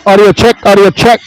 Audio check, audio check.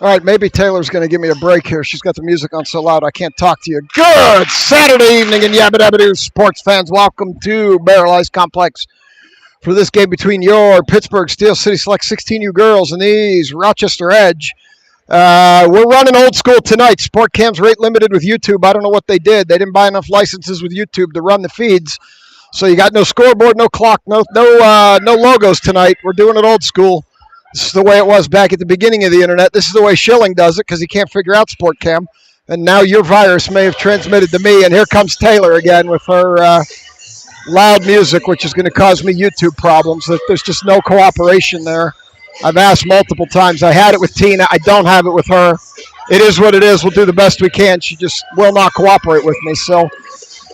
All right, maybe Taylor's going to give me a break here. She's got the music on so loud I can't talk to you. Good Saturday evening in Yabba Dabba Doo, sports fans. Welcome to Barrel Ice Complex for this game between your Pittsburgh Steel City Select 16U girls and these Rochester Edge. We're running old school tonight. Sport Cam's rate limited with YouTube. I don't know what they did. They didn't buy enough licenses with YouTube to run the feeds. So you got no scoreboard, no clock, no logos tonight. We're doing it old school. This is the way it was back at the beginning of the internet. This is the way Schilling does it because he can't figure out Sport Cam. And now your virus may have transmitted to me. And here comes Taylor again with her loud music, which is going to cause me YouTube problems. There's just no cooperation there. I've asked multiple times. I had it with Tina. I don't have it with her. It is what it is. We'll do the best we can. She just will not cooperate with me. So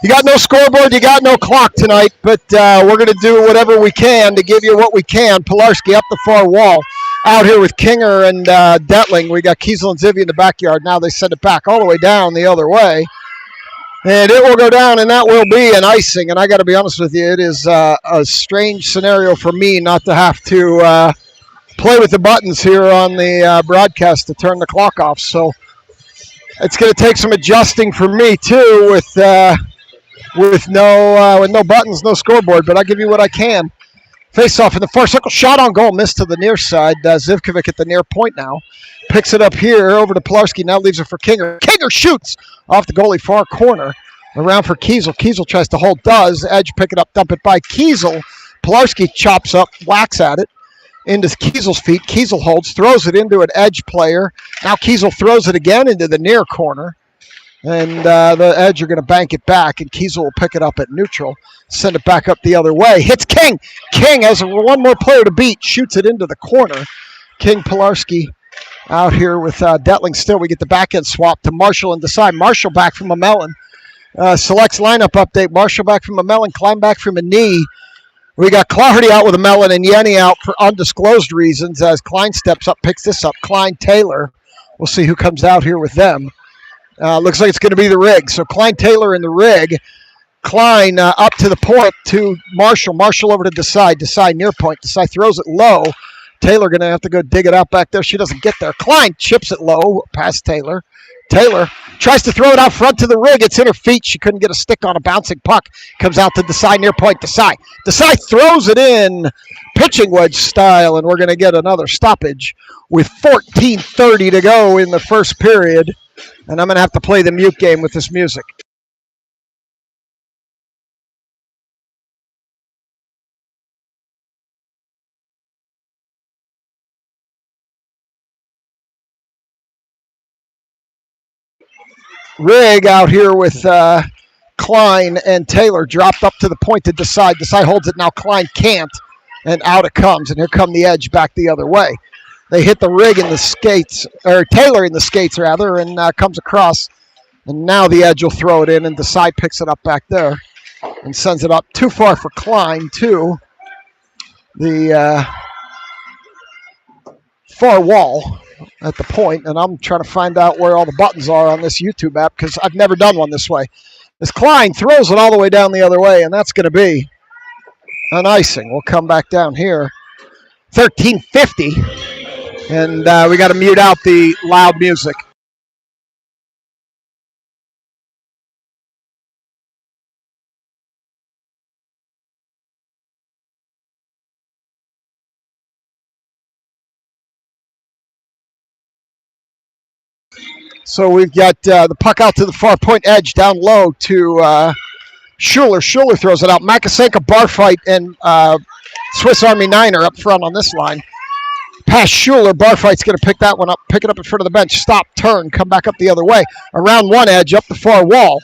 you got no scoreboard. You got no clock tonight. But we're going to do whatever we can to give you what we can. Pilarski up the far wall. Out here with Kinger and Detling. We got Kiesel and Zivy in the backyard. Now they send it back all the way down the other way. And it will go down, and that will be an icing. And I got to be honest with you, it is a strange scenario for me not to have to play with the buttons here on the broadcast to turn the clock off. So it's going to take some adjusting for me too, with no buttons, no scoreboard. But I'll give you what I can. Face off in the far circle, shot on goal, missed to the near side. Zivkovic at the near point now. Picks it up here over to Pilarski, now leaves it for Kinger. Kinger shoots off the goalie far corner. Around for Kiesel. Kiesel tries to hold, does. Edge pick it up, dump it by Kiesel. Pilarski chops up, whacks at it. Into Kiesel's feet. Kiesel holds, throws it into an Edge player. Now Kiesel throws it again into the near corner. And the Edge are going to bank it back, and Kiesel will pick it up at neutral, send it back up the other way. Hits King. King has one more player to beat, shoots it into the corner. King, Pilarski out here with Detling still. We get the backhand swap to Marshall and Desai. Marshall back from a melon. Selects lineup update. Marshall back from a melon, Klein back from a knee. We got Clardy out with a melon and Yenny out for undisclosed reasons as Klein steps up, picks this up. Klein, Taylor. We'll see who comes out here with them. Looks like it's going to be the rig. So Klein, Taylor in the rig. Klein up to the point to Marshall. Marshall over to Desai. Desai near point. Desai throws it low. Taylor going to have to go dig it out back there. She doesn't get there. Klein chips it low past Taylor. Taylor tries to throw it out front to the rig. It's in her feet. She couldn't get a stick on a bouncing puck. Comes out to Desai near point. Desai throws it in pitching wedge style, and we're going to get another stoppage with 14:30 to go in the first period. And I'm going to have to play the mute game with this music. Rig out here with Klein and Taylor dropped up to the point to Desai. Desai holds it now. Klein can't, and out it comes. And here come the Edge back the other way. They hit the rig in the skates, or Taylor in the skates rather, and comes across. And now the Edge will throw it in, and Desai picks it up back there and sends it up too far for Klein to the far wall at the point. And I'm trying to find out where all the buttons are on this YouTube app because I've never done one this way. As Klein throws it all the way down the other way, and that's going to be an icing. We'll come back down here. 13:50. And we got to mute out the loud music. So we've got the puck out to the far point Edge, down low to Schuler. Schuler throws it out. Makasenka, bar fight, and Swiss Army Niner up front on this line. Pass Schuler. Barfight's going to pick that one up, pick it up in front of the bench. Stop, turn, come back up the other way. Around one Edge, up the far wall.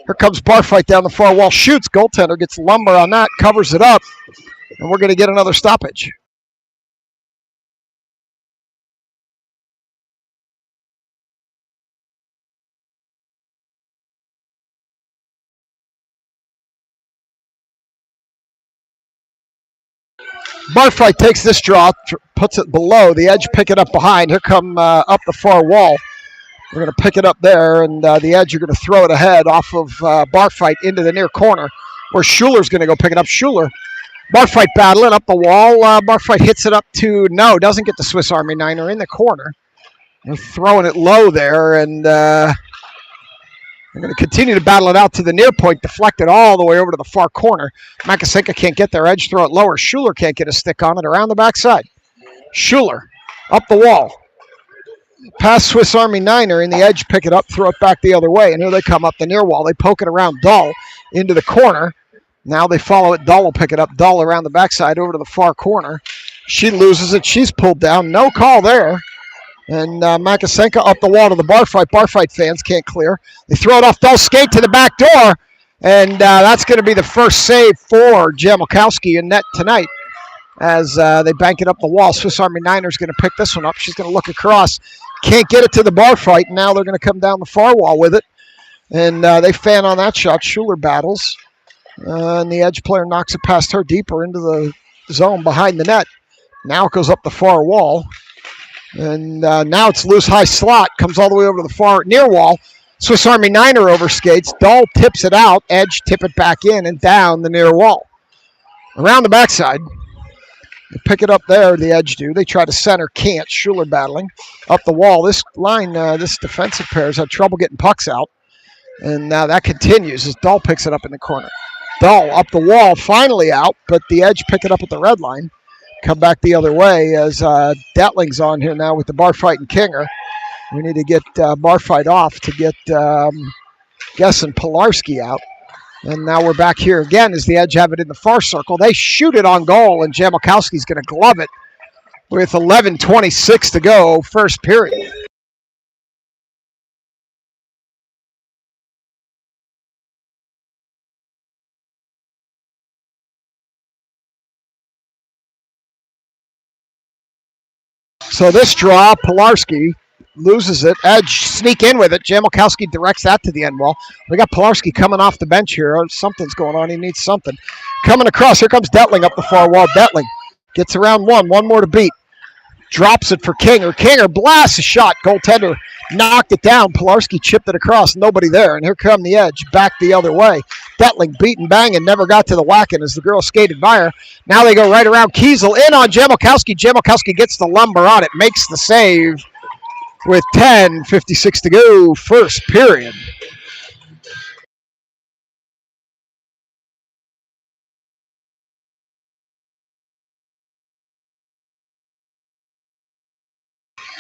Here comes Barfight down the far wall. Shoots, goaltender gets lumber on that, covers it up, and we're going to get another stoppage. Barfight takes this draw, puts it below. The Edge pick it up behind. Here come up the far wall. We're going to pick it up there, and the Edge are going to throw it ahead off of Barfight into the near corner, where Schuler's going to go pick it up. Schuler, Barfight battling up the wall. Barfight hits it up to, no, doesn't get the Swiss Army Niner in the corner. They're throwing it low there, and they're going to continue to battle it out to the near point, deflected all the way over to the far corner. Makasenka can't get there. Edge throw it lower. Schuler can't get a stick on it around the backside. Schuler up the wall. Past Swiss Army Niner, and the Edge pick it up, throw it back the other way. And here they come up the near wall. They poke it around Dull into the corner. Now they follow it. Dull will pick it up. Dull around the backside over to the far corner. She loses it. She's pulled down. No call there. And Makasenka up the wall to the bar fight. Bar fight fans can't clear. They throw it off Dull, skate to the back door. And that's going to be the first save for Jamelkowski in net tonight as they bank it up the wall. Swiss Army Niner's going to pick this one up. She's going to look across. Can't get it to the bar fight. Now they're going to come down the far wall with it. And they fan on that shot. Schuler battles. And the Edge player knocks it past her deeper into the zone behind the net. Now it goes up the far wall. And now it's loose high slot. Comes all the way over to the far near wall. Swiss Army Niner overskates. Dull tips it out. Edge tip it back in and down the near wall. Around the backside. They pick it up there, the Edge do. They try to center, can't. Schuler battling. Up the wall. This line, this defensive pair has had trouble getting pucks out. And now that continues as Dull picks it up in the corner. Dull up the wall, finally out, but the Edge pick it up at the red line. Come back the other way as Detling's on here now with the bar fight and Kinger. We need to get bar fight off to get Guess and Pilarski out. And now we're back here again as the Edge have it in the far circle. They shoot it on goal, and Jamelkowski's going to glove it with 11:26 to go, first period. So this draw, Pilarski loses it. Edge sneak in with it. Jamelkowski directs that to the end wall. We got Pilarski coming off the bench here. Something's going on. He needs something. Coming across. Here comes Detling up the far wall. Detling gets around one. One more to beat. Drops it for Kinger. Kinger blasts a shot. Goaltender knocked it down. Pilarski chipped it across. Nobody there. And here come the Edge. Back the other way. Detling beating, banging. Never got to the whacking as the girl skated by her. Now they go right around Kiesel. In on Jamelkowski. Jamelkowski gets the lumber on it. Makes the save. With 10:56 to go, first period.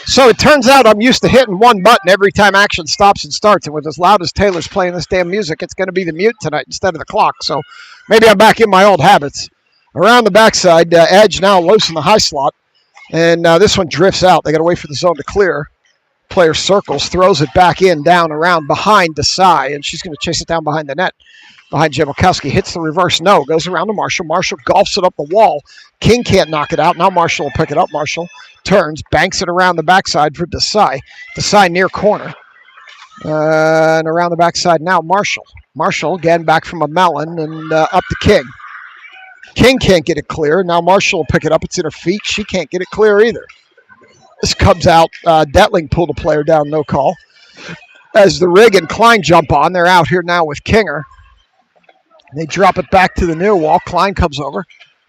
So it turns out I'm used to hitting one button every time action stops and starts. And with as loud as Taylor's playing this damn music, it's going to be the mute tonight instead of the clock. So maybe I'm back in my old habits. Around the backside, Edge now loose in the high slot. And this one drifts out. They got to wait for the zone to clear. Player circles, throws it back in, down, around, behind Desai, and she's going to chase it down behind the net. Behind Jamelkowski, hits the reverse no, goes around to Marshall. Marshall golfs it up the wall. King can't knock it out. Now Marshall will pick it up. Marshall turns, banks it around the backside for Desai. Desai near corner. And around the backside now, Marshall. Marshall again back from a melon and up to King. King can't get it clear. Now Marshall will pick it up. It's in her feet. She can't get it clear either. This comes out. Detling pulled a player down, no call. As the Rig and Klein jump on, they're out here now with Kinger. They drop it back to the near wall. Klein comes over,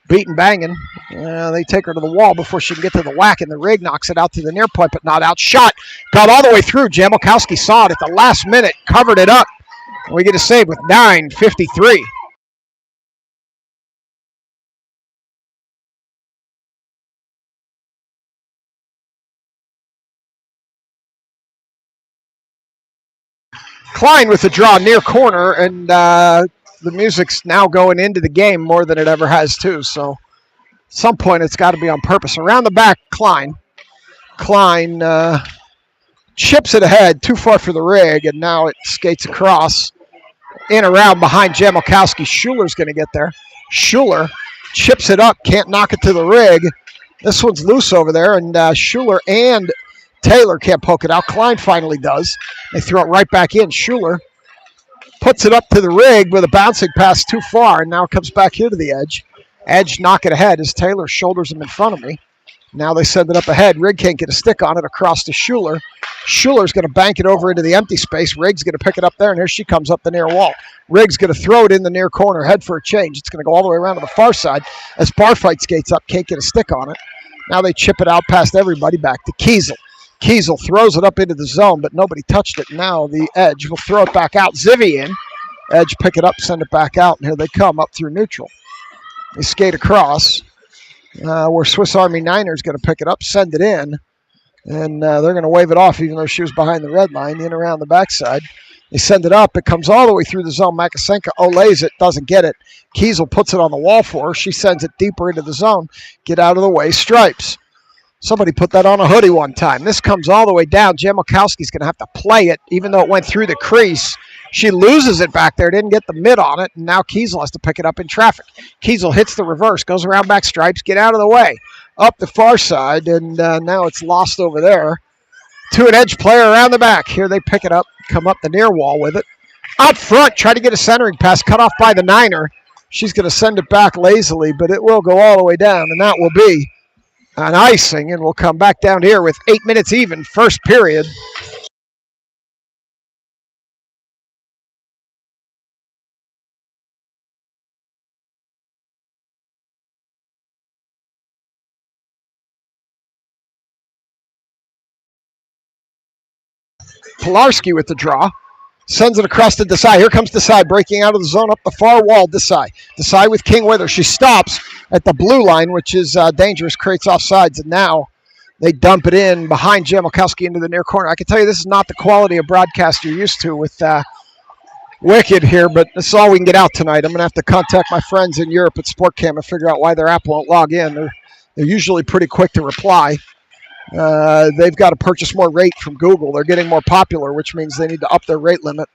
beating, banging. They take her to the wall before she can get to the whack, and the Rig knocks it out to the near point, but not out. Shot got all the way through. Jamelkowski saw it at the last minute, covered it up. And we get a save with 9:53. Klein with the draw near corner, and the music's now going into the game more than it ever has too. So at some point it's got to be on purpose. Around the back, Klein. Klein chips it ahead, too far for the Rig, and now it skates across. In around behind Jamelkowski. Schuler's going to get there. Schuler chips it up, can't knock it to the Rig. This one's loose over there, and Schuler and Taylor can't poke it out. Klein finally does. They throw it right back in. Schuler puts it up to the Rig with a bouncing pass too far, and now it comes back here to the Edge. Edge knock it ahead as Taylor shoulders him in front of me. Now they send it up ahead. Rig can't get a stick on it across to Schuler. Schuler's going to bank it over into the empty space. Rig's going to pick it up there, and here she comes up the near wall. Rig's going to throw it in the near corner, head for a change. It's going to go all the way around to the far side as Barfight skates up, can't get a stick on it. Now they chip it out past everybody back to Kiesel. Kiesel throws it up into the zone, but nobody touched it. Now the Edge will throw it back out. Zivian. Edge pick it up, send it back out, and here they come up through neutral. They skate across. Where Swiss Army Niner is going to pick it up, send it in, and they're going to wave it off even though she was behind the red line, in around the backside. They send it up. It comes all the way through the zone. Makasenka olays it, doesn't get it. Kiesel puts it on the wall for her. She sends it deeper into the zone. Get out of the way, Stripes. Somebody put that on a hoodie one time. This comes all the way down. Jamalkowski's going to have to play it, even though it went through the crease. She loses it back there, didn't get the mid on it, and now Kiesel has to pick it up in traffic. Kiesel hits the reverse, goes around back. Stripes, get out of the way. Up the far side, and now it's lost over there to an Edge player around the back. Here they pick it up, come up the near wall with it. Out front, try to get a centering pass, cut off by the Niner. She's going to send it back lazily, but it will go all the way down, and that will be an icing, and we'll come back down here with 8 minutes even, first period. Pilarski with the draw. Sends it across to Desai. Here comes Desai breaking out of the zone up the far wall. Desai with King with her. She stops at the blue line, which is dangerous, creates offsides, and now they dump it in behind Jamalkowski into the near corner. I can tell you this is not the quality of broadcast you're used to with Wicked here, but this is all we can get out tonight. I'm going to have to contact my friends in Europe at SportCam and figure out why their app won't log in. They're usually pretty quick to reply. They've got to purchase more rate from Google. They're getting more popular, which means they need to up their rate limit.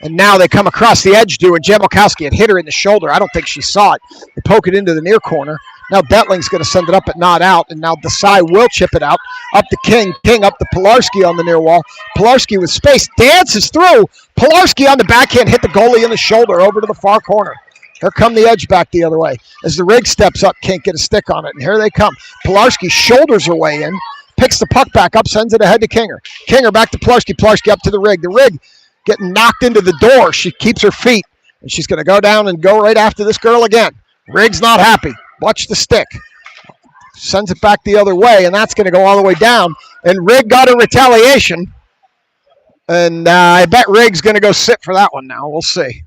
And now they come across the edge, and Jamalkowski had hit her in the shoulder. I don't think she saw it. They poke it into the near corner. Now Detling's going to send it up but not out, and now Desai will chip it out. Up to King. King up to Pilarski on the near wall. Pilarski with space. Dances through. Pilarski on the backhand hit the goalie in the shoulder over to the far corner. Here come the Edge back the other way. As the rig steps up, can't get a stick on it, and here they come. Pilarski shoulders her way in. Picks the puck back up, sends it ahead to Kinger. Kinger back to Pilarski. Pilarski up to the rig. The rig getting knocked into the door. She keeps her feet, and she's going to go down and go right after this girl again. Rig's not happy. Watch the stick. Sends it back the other way, and that's going to go all the way down. And Rig got a retaliation, and I bet Rig's going to go sit for that one now. We'll see.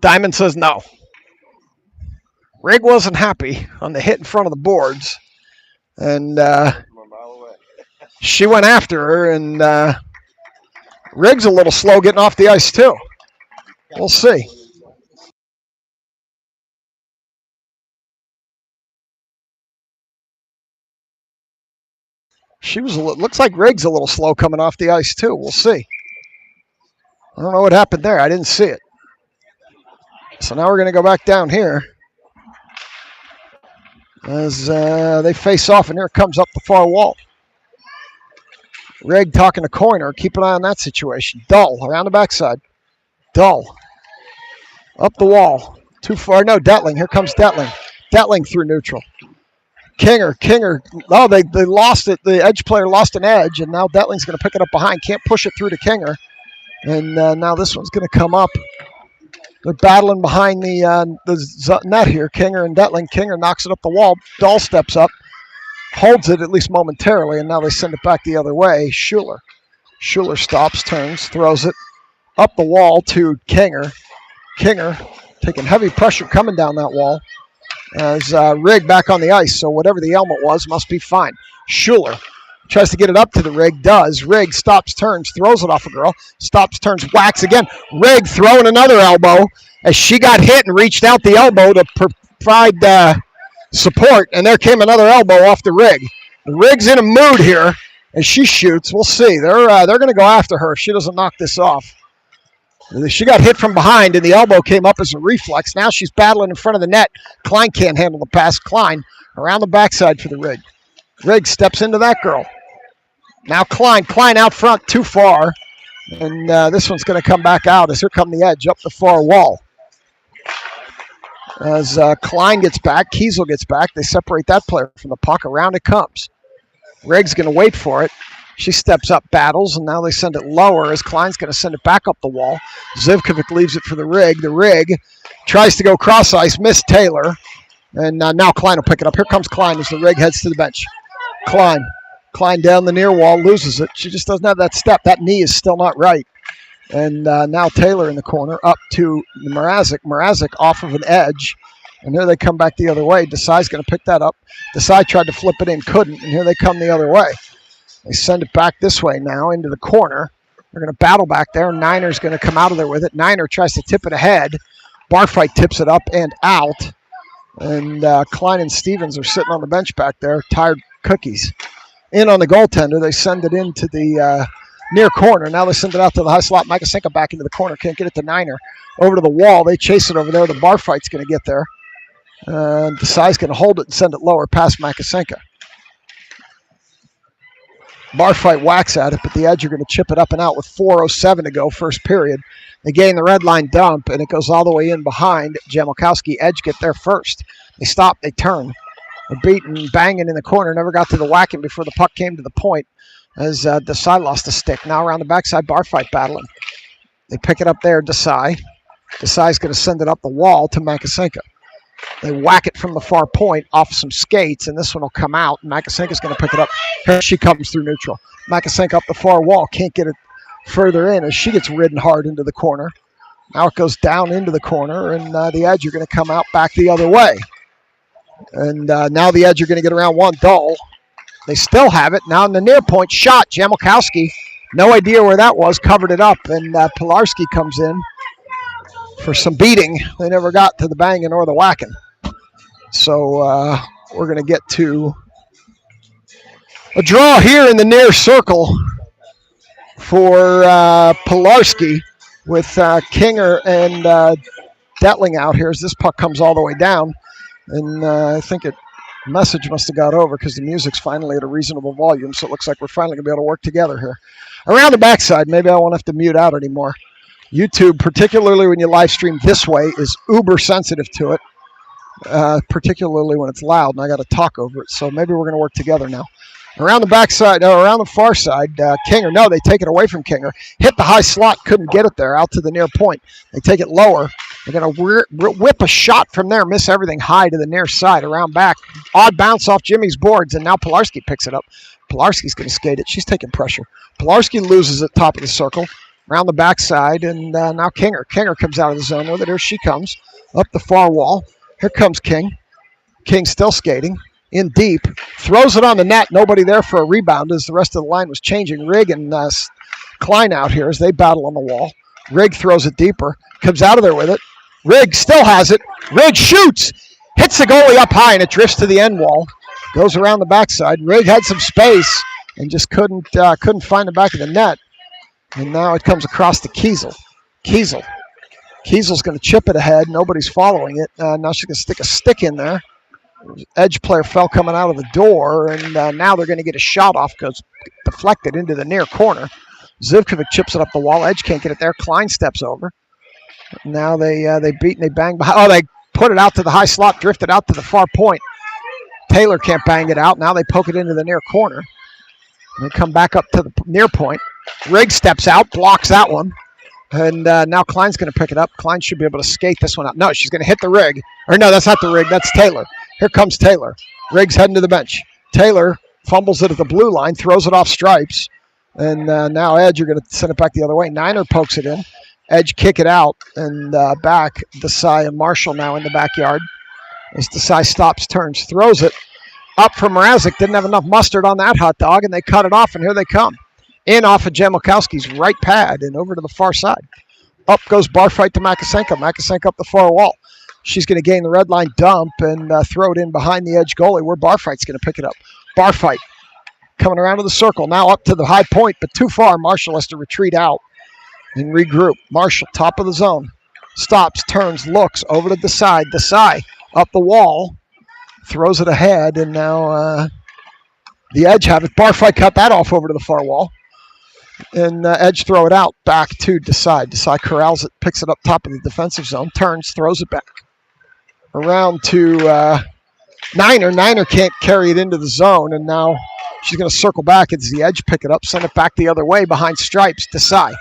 Diamond says no. Rig wasn't happy on the hit in front of the boards, and she went after her, and Rig's a little slow getting off the ice too. We'll see. Looks like Rig's a little slow coming off the ice too. We'll see. I don't know what happened there. I didn't see it. So now we're going to go back down here as they face off, and here it comes up the far wall. Rig talking to Coiner. Keep an eye on that situation. Dull around the backside. Dull. Up the wall. Too far. No, Detling. Here comes Detling. Detling through neutral. Kinger. Oh, they lost it. The Edge player lost an edge, and now Detling's going to pick it up behind. Can't push it through to Kinger. And now this one's going to come up. They're battling behind the net here, Kinger and Detling. Kinger knocks it up the wall. Dahl steps up, holds it at least momentarily, and now they send it back the other way. Schuler stops, turns, throws it up the wall to Kinger. Kinger taking heavy pressure coming down that wall as Rig back on the ice, so whatever the ailment was must be fine. Schuler tries to get it up to the Rig, does. Rig stops, turns, throws it off a girl. Stops, turns, whacks again. Rig throwing another elbow as she got hit and reached out the elbow to provide support, and there came another elbow off the Rig. The Rig's in a mood here as she shoots. We'll see. They're going to go after her if she doesn't knock this off. She got hit from behind, and the elbow came up as a reflex. Now she's battling in front of the net. Klein can't handle the pass. Klein around the backside for the Rig. Rig steps into that girl. Now Klein out front, too far. And this one's going to come back out as here come the Edge up the far wall. As Klein gets back, Kiesel gets back. They separate that player from the puck. Around it comes. Rig's going to wait for it. She steps up, battles, and now they send it lower as Klein's going to send it back up the wall. Zivkovic leaves it for the Rig. The Rig tries to go cross ice, missed Taylor. And now Klein will pick it up. Here comes Klein as the Rig heads to the bench. Klein Klein down the near wall, loses it. She just doesn't have that step. That knee is still not right. And now Taylor in the corner, up to Mrazek. Mrazek off of an edge. And here they come back the other way. Desai's going to pick that up. Desai tried to flip it in, couldn't. And here they come the other way. They send it back this way now into the corner. They're going to battle back there. Niner's going to come out of there with it. Niner tries to tip it ahead. Barfight tips it up and out. And Klein and Stevens are sitting on the bench back there, tired cookies. In on the goaltender. They send it into the near corner. Now they send it out to the high slot. Makasenka back into the corner. Can't get it to Niner. Over to the wall. They chase it over there. The Barfight's going to get there. Desai's going to hold it and send it lower past Makasenka. Barfight whacks at it, but the Edge are going to chip it up and out with 4:07 to go, first period. They gain the red line dump, and it goes all the way in behind Jamalkowski. Edge get there first. They stop, they turn. They're beating, banging in the corner, never got to the whacking before the puck came to the point as Desai lost the stick. Now around the backside, Barfight battling. They pick it up there, Desai. Desai's going to send it up the wall to Makasenka. They whack it from the far point off some skates, and this one will come out. Makasenka's going to pick it up. Here she comes through neutral. Makasenka up the far wall. Can't get it further in as she gets ridden hard into the corner. Now it goes down into the corner, and the Edge are going to come out back the other way. And now the Edge are going to get around one Dull. They still have it. Now in the near point shot, Jamalkowski, no idea where that was, covered it up, and Pilarski comes in for some beating. They never got to the banging or the whacking. So we're going to get to a draw here in the near circle for Pilarski with Kinger and Detling out here as this puck comes all the way down. And I think message must have got over because the music's finally at a reasonable volume, so it looks like we're finally going to be able to work together here. Around the backside, maybe I won't have to mute out anymore. YouTube, particularly when you live stream this way, is uber sensitive to it, particularly when it's loud, and I got to talk over it. So maybe we're going to work together now. Around the backside, around the far side, Kinger. No, they take it away from Kinger. Hit the high slot, couldn't get it there, out to the near point. They take it lower. They're going to whip a shot from there, miss everything high to the near side, around back. Odd bounce off Jimmy's boards, and now Pilarski picks it up. Pilarski's going to skate it. She's taking pressure. Pilarski loses it top of the circle. Around the backside, and now Kinger. Kinger comes out of the zone with it. Here she comes, up the far wall. Here comes King. King still skating, in deep. Throws it on the net. Nobody there for a rebound as the rest of the line was changing. Rigg and Klein out here as they battle on the wall. Rigg throws it deeper. Comes out of there with it. Rigg still has it. Rigg shoots. Hits the goalie up high, and it drifts to the end wall. Goes around the backside. Rigg had some space and just couldn't find the back of the net. And now it comes across to Kiesel. Kiesel's going to chip it ahead. Nobody's following it. Now she's going to stick a stick in there. Edge player fell coming out of the door, and now they're going to get a shot off because deflected into the near corner. Zivkovic chips it up the wall. Edge can't get it there. Klein steps over. Now they beat and they bang behind. Oh, they put it out to the high slot, drifted out to the far point. Taylor can't bang it out. Now they poke it into the near corner. And they come back up to the near point. Rigg steps out, blocks that one. And now Klein's going to pick it up. Klein should be able to skate this one out. No, she's going to hit the Rigg. Or no, that's not the Rigg. That's Taylor. Here comes Taylor. Rigg's heading to the bench. Taylor fumbles it at the blue line, throws it off stripes. And now Edge are going to send it back the other way. Niner pokes it in. Edge kick it out. And back, Desai and Marshall now in the backyard. As Desai stops, turns, throws it. Up from Mrazek. Didn't have enough mustard on that hot dog, and they cut it off, and here they come. In off of Jamalkowski's right pad and over to the far side. Up goes Barfight to Makasenka. Makasenka up the far wall. She's going to gain the red line dump and throw it in behind the Edge goalie where Barfight's going to pick it up. Barfight coming around to the circle. Now up to the high point, but too far. Marshall has to retreat out and regroup. Marshall, top of the zone. Stops, turns, looks over to the side. Desai up the wall. Throws it ahead, and now the Edge have it. Barfight cut that off over to the far wall. And Edge throw it out back to Desai. Desai corrals it, picks it up top of the defensive zone, turns, throws it back. Around to Niner. Niner can't carry it into the zone, and now she's going to circle back as the Edge pick it up, send it back the other way behind stripes. Desai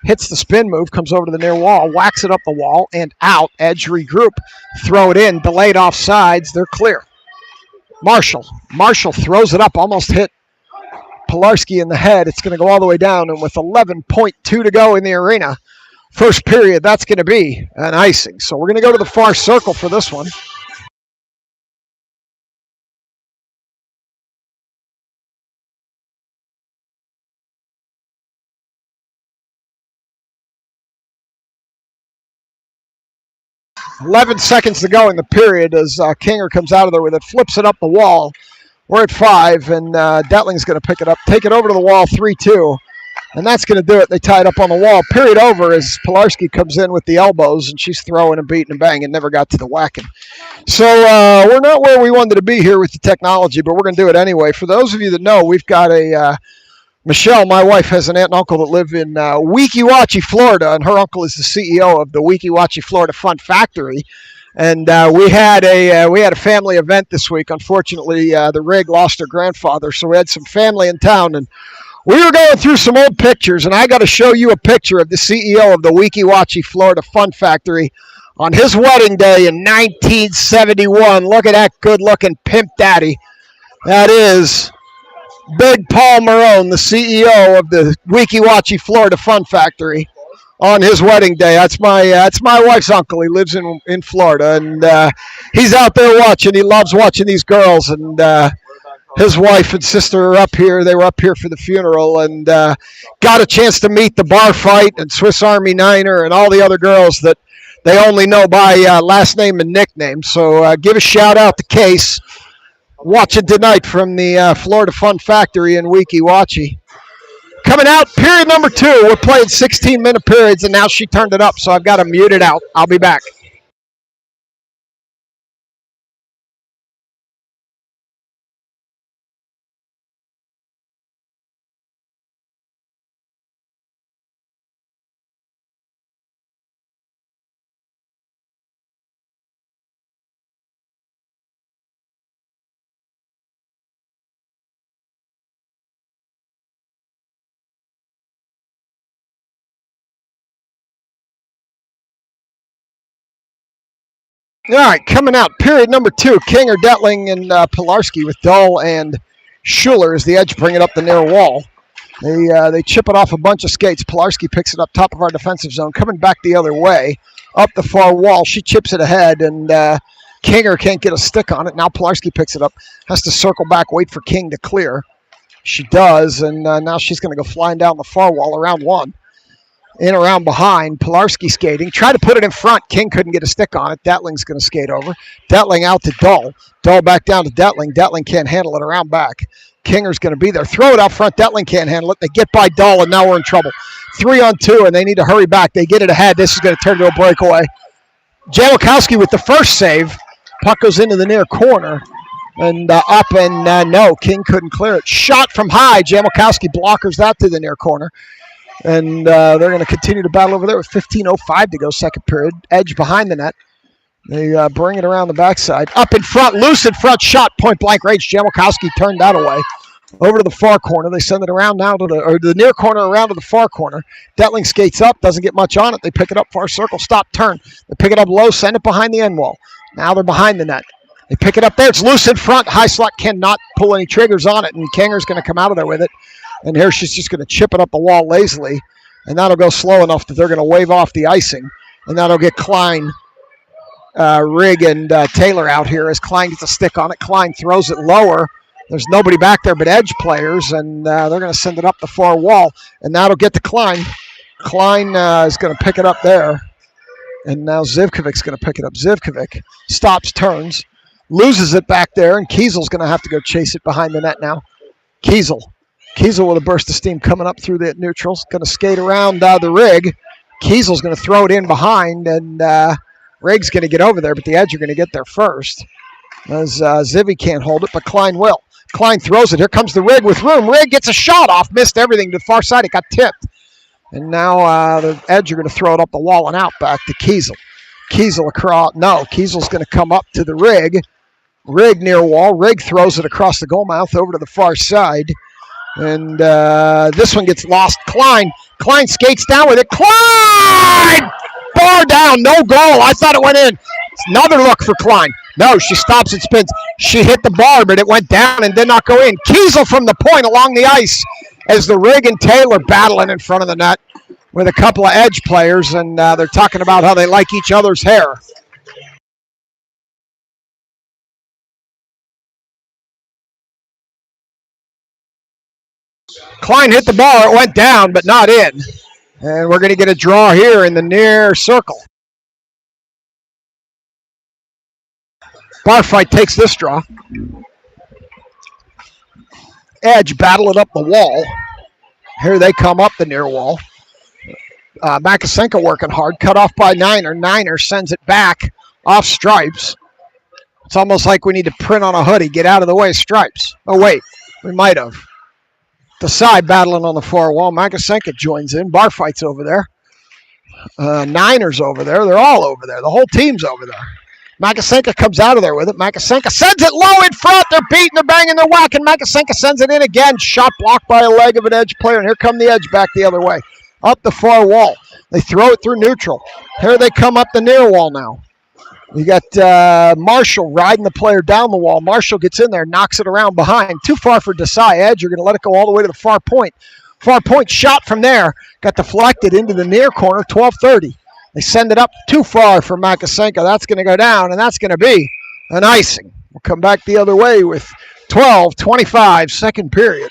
hits the spin move, comes over to the near wall, whacks it up the wall and out. Edge regroup, throw it in, delayed offsides. They're clear. Marshall throws it up, almost hit Pilarski in the head. It's going to go all the way down, and with 11.2 to go in the arena, first period, that's going to be an icing. So we're going to go to the far circle for this one. .11 seconds to go in the period as Kinger comes out of there with it, flips it up the wall. We're at 5, and Detling's going to pick it up, take it over to the wall, 3-2. And that's going to do it. They tie it up on the wall. Period over as Pilarski comes in with the elbows, and she's throwing and beating and banging, never got to the whacking. So we're not where we wanted to be here with the technology, but we're going to do it anyway. For those of you that know, we've got a Michelle, my wife, has an aunt and uncle that live in Weeki Wachee, Florida, and her uncle is the CEO of the Weeki Wachee, Florida Fun Factory. And we had a family event this week. Unfortunately, the rig lost her grandfather, so we had some family in town, and we were going through some old pictures, and I got to show you a picture of the CEO of the Weeki Wachee, Florida Fun Factory on his wedding day in 1971. Look at that good-looking pimp daddy. That is Big Paul Marone, the CEO of the Weeki Wachee, Florida Fun Factory, on his wedding day. That's my wife's uncle. He lives in Florida, and he's out there watching. He loves watching these girls, and his wife and sister are up here. They were up here for the funeral and got a chance to meet the bar fight and Swiss Army Niner and all the other girls that they only know by last name and nickname. So give a shout out to Case. Watching tonight from the Florida Fun Factory in Weeki Wachee. Coming out, period number 2. We're playing 16-minute periods, and now she turned it up, so I've got to mute it out. I'll be back. All right, coming out, period number 2. Kinger, Detling, and Pilarski with Dull and Schuler as the edge bring it up the near wall. They chip it off a bunch of skates. Pilarski picks it up top of our defensive zone, coming back the other way, up the far wall. She chips it ahead, and Kinger can't get a stick on it. Now Pilarski picks it up, has to circle back, wait for King to clear. She does, and now she's going to go flying down the far wall around 1. In around behind, Pilarski skating. Tried to put it in front. King couldn't get a stick on it. Detling's going to skate over. Detling out to Dull. Dull back down to Detling. Detling can't handle it around back. Kinger's going to be there. Throw it out front. Detling can't handle it. They get by Dull, and now we're in trouble. 3-on-2, and they need to hurry back. They get it ahead. This is going to turn into a breakaway. Janikowski with the first save. Puck goes into the near corner. And up, and no, King couldn't clear it. Shot from high. Janikowski blockers that to the near corner. And they're going to continue to battle over there with 15:05 to go, second period. Edge behind the net. They bring it around the backside. Up in front, loose in front, shot, point blank range. Janikowski turned that away. Over to the far corner. They send it around now to the near corner, around to the far corner. Detling skates up, doesn't get much on it. They pick it up, far circle, stop, turn. They pick it up low, send it behind the end wall. Now they're behind the net. They pick it up there. It's loose in front. High slot cannot pull any triggers on it, and Kinger's going to come out of there with it. And here she's just going to chip it up the wall lazily, and that'll go slow enough that they're going to wave off the icing, and that'll get Klein, Rigg, and Taylor out here as Klein gets a stick on it. Klein throws it lower. There's nobody back there but edge players, and they're going to send it up the far wall, and that'll get to Klein. Klein is going to pick it up there, and now Zivkovic's going to pick it up. Zivkovic stops, turns, loses it back there, and Kiesel's going to have to go chase it behind the net now. Kiesel with a burst of steam coming up through the neutrals. Going to skate around the Rigg. Kiesel's going to throw it in behind, and Rigg's going to get over there, but the Edge are going to get there first. As Zivy can't hold it, but Klein will. Klein throws it. Here comes the Rigg with room. Rigg gets a shot off. Missed everything to the far side. It got tipped. And now the Edge are going to throw it up the wall and out back to Kiesel. Kiesel across. No, Kiesel's going to come up to the Rigg. Rigg near wall. Rigg throws it across the goal mouth over to the far side. And this one gets lost. Klein skates down with it. Klein! Bar down, no goal. I thought it went in. Another look for Klein. No, she stops and spins. She hit the bar, but it went down and did not go in. Kiesel from the point along the ice as the Rig and Taylor battling in front of the net with a couple of edge players, and they're talking about how they like each other's hair. Klein hit the ball. It went down, but not in. And we're going to get a draw here in the near circle. Bar fight takes this draw. Edge battling up the wall. Here they come up the near wall. Makasenka working hard. Cut off by Niner. Niner sends it back off Stripes. It's almost like we need to print on a hoodie. Get out of the way, Stripes. Oh, wait. We might have. Desai battling on the far wall. Makasenka joins in. Bar fight's over there. Niners over there. They're all over there. The whole team's over there. Makasenka comes out of there with it. Makasenka sends it low in front. They're beating, they're banging, they're whacking. Makasenka sends it in again. Shot blocked by a leg of an edge player, and here come the edge back the other way. Up the far wall. They throw it through neutral. Here they come up the near wall now. You got Marshall riding the player down the wall. Marshall gets in there, knocks it around behind. Too far for Desai. Edge, you're going to let it go all the way to the far point. Far point shot from there. Got deflected into the near corner, 12:30. They send it up too far for Makasenka. That's going to go down, and that's going to be an icing. We'll come back the other way with 12:25, second period.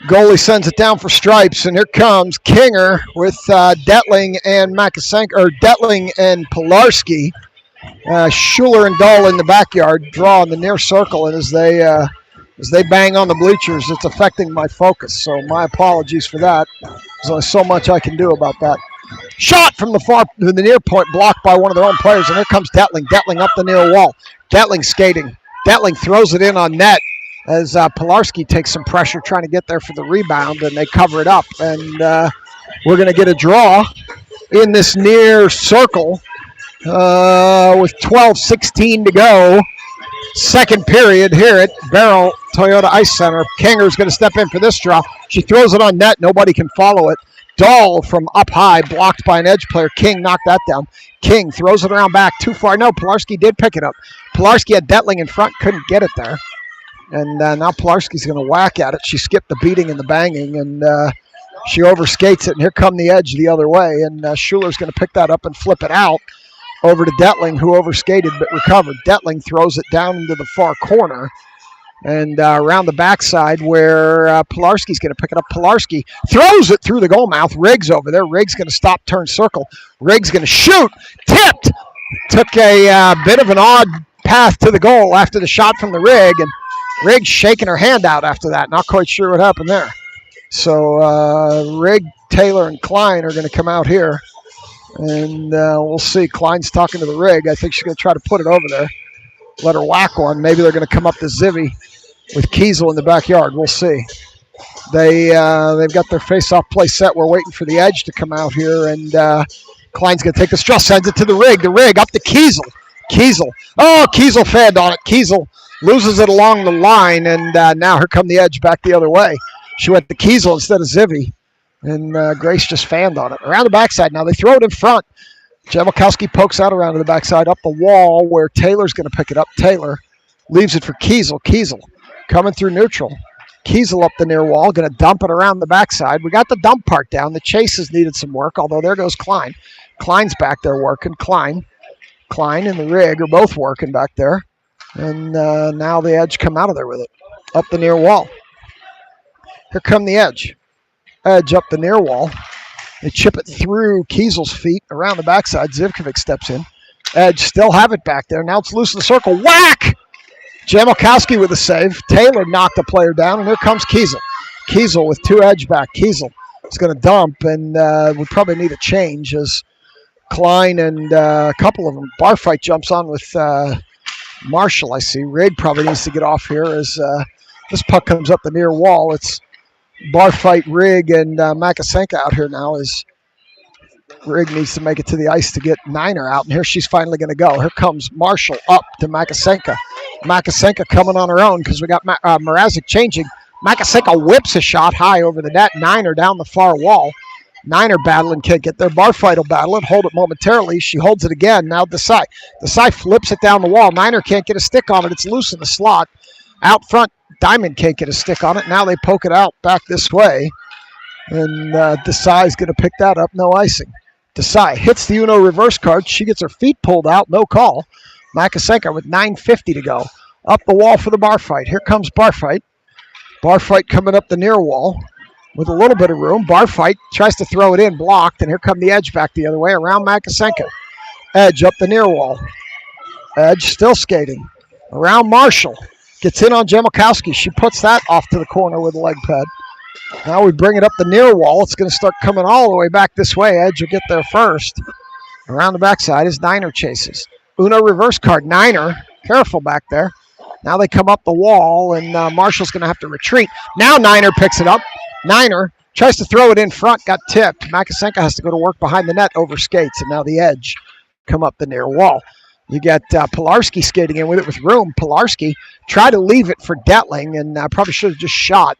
Goalie sends it down for Stripes, and here comes Kinger with Detling and Makasenka, or Detling and Pilarski. Schuler and Dahl in the backyard, draw in the near circle, and as they bang on the bleachers, it's affecting my focus. So my apologies for that. There's only so much I can do about that. Shot from the near point, blocked by one of their own players, and here comes Detling. Detling up the near wall. Detling skating. Detling throws it in on net as Pilarski takes some pressure trying to get there for the rebound, and they cover it up. And we're going to get a draw in this near circle with 12:16 to go. Second period here at Barrel Toyota Ice Center. Kinger's going to step in for this draw. She throws it on net. Nobody can follow it. Dahl from up high, blocked by an edge player. King knocked that down. King throws it around back too far. No, Pilarski did pick it up. Pilarski had Detling in front, couldn't get it there. And now Pilarski's going to whack at it. She skipped the beating and the banging, and she overskates it. And here come the edge the other way. And Schuler's going to pick that up and flip it out over to Detling, who overskated but recovered. Detling throws it down into the far corner. And around the backside where Pilarski's going to pick it up. Pilarski throws it through the goal mouth. Riggs over there. Riggs going to stop, turn, circle. Riggs going to shoot. Tipped. Took a bit of an odd path to the goal after the shot from the Rig. And Riggs shaking her hand out after that. Not quite sure what happened there. So Rig, Taylor, and Klein are going to come out here. And we'll see. Klein's talking to the Rig. I think she's going to try to put it over there. Let her whack one. Maybe they're going to come up to Zivvy with Kiesel in the backyard. We'll see. They've got their face-off play set. We're waiting for the edge to come out here, and Klein's going to take the straw, sends it to the Rig. The Rig up to Kiesel. Kiesel fanned on it. Kiesel loses it along the line, and now here come the edge back the other way. She went to Kiesel instead of Zivvy, and Grace just fanned on it. Around the backside now. They throw it in front. Jamalkowski pokes out around to the backside up the wall where Taylor's going to pick it up. Taylor leaves it for Kiesel. Kiesel coming through neutral. Kiesel up the near wall, going to dump it around the backside. We got the dump part down. The chases needed some work, although there goes Klein. Klein's back there working. Klein and the Rig are both working back there. And now the edge come out of there with it. Up the near wall. Here come the edge. Edge up the near wall. They chip it through Kiesel's feet around the backside. Zivkovic steps in. Edge still have it back there. Now it's loose in the circle. Whack! Jamalkowski with a save. Taylor knocked the player down, and here comes Kiesel. Kiesel with two edge back. Kiesel is going to dump, and we probably need a change as Klein and a couple of them. Bar fight jumps on with Marshall, I see. Rig probably needs to get off here as this puck comes up the near wall. It's bar fight Rig and Makasenka out here now as Rig needs to make it to the ice to get Niner out. And here she's finally going to go. Here comes Marshall up to Makasenka. Makasenka coming on her own because we got Mrazek changing. Makasenka whips a shot high over the net. Niner down the far wall. Niner battling, can't get there. Barfight will battle it, hold it momentarily. She holds it again. Now Desai. Desai flips it down the wall. Niner can't get a stick on it. It's loose in the slot. Out front, Diamond can't get a stick on it. Now they poke it out back this way. And Desai's going to pick that up. No icing. Desai hits the Uno reverse card. She gets her feet pulled out. No call. Makasenka with 9:50 to go. Up the wall for the Barfight. Here comes Barfight. Barfight coming up the near wall with a little bit of room. Barfight tries to throw it in, blocked, and here come the Edge back the other way around Makasenka. Edge up the near wall. Edge still skating. Around Marshall. Gets in on Jamalkowski. She puts that off to the corner with a leg pad. Now we bring it up the near wall. It's going to start coming all the way back this way. Edge will get there first. Around the backside as Niner chases. Uno reverse card. Niner, careful back there. Now they come up the wall, and Marshall's going to have to retreat. Now Niner picks it up. Niner tries to throw it in front, got tipped. Makasenka has to go to work behind the net, over skates, and now the Edge come up the near wall. You got Pilarski skating in with it with room. Pilarski tried to leave it for Detling, and probably should have just shot.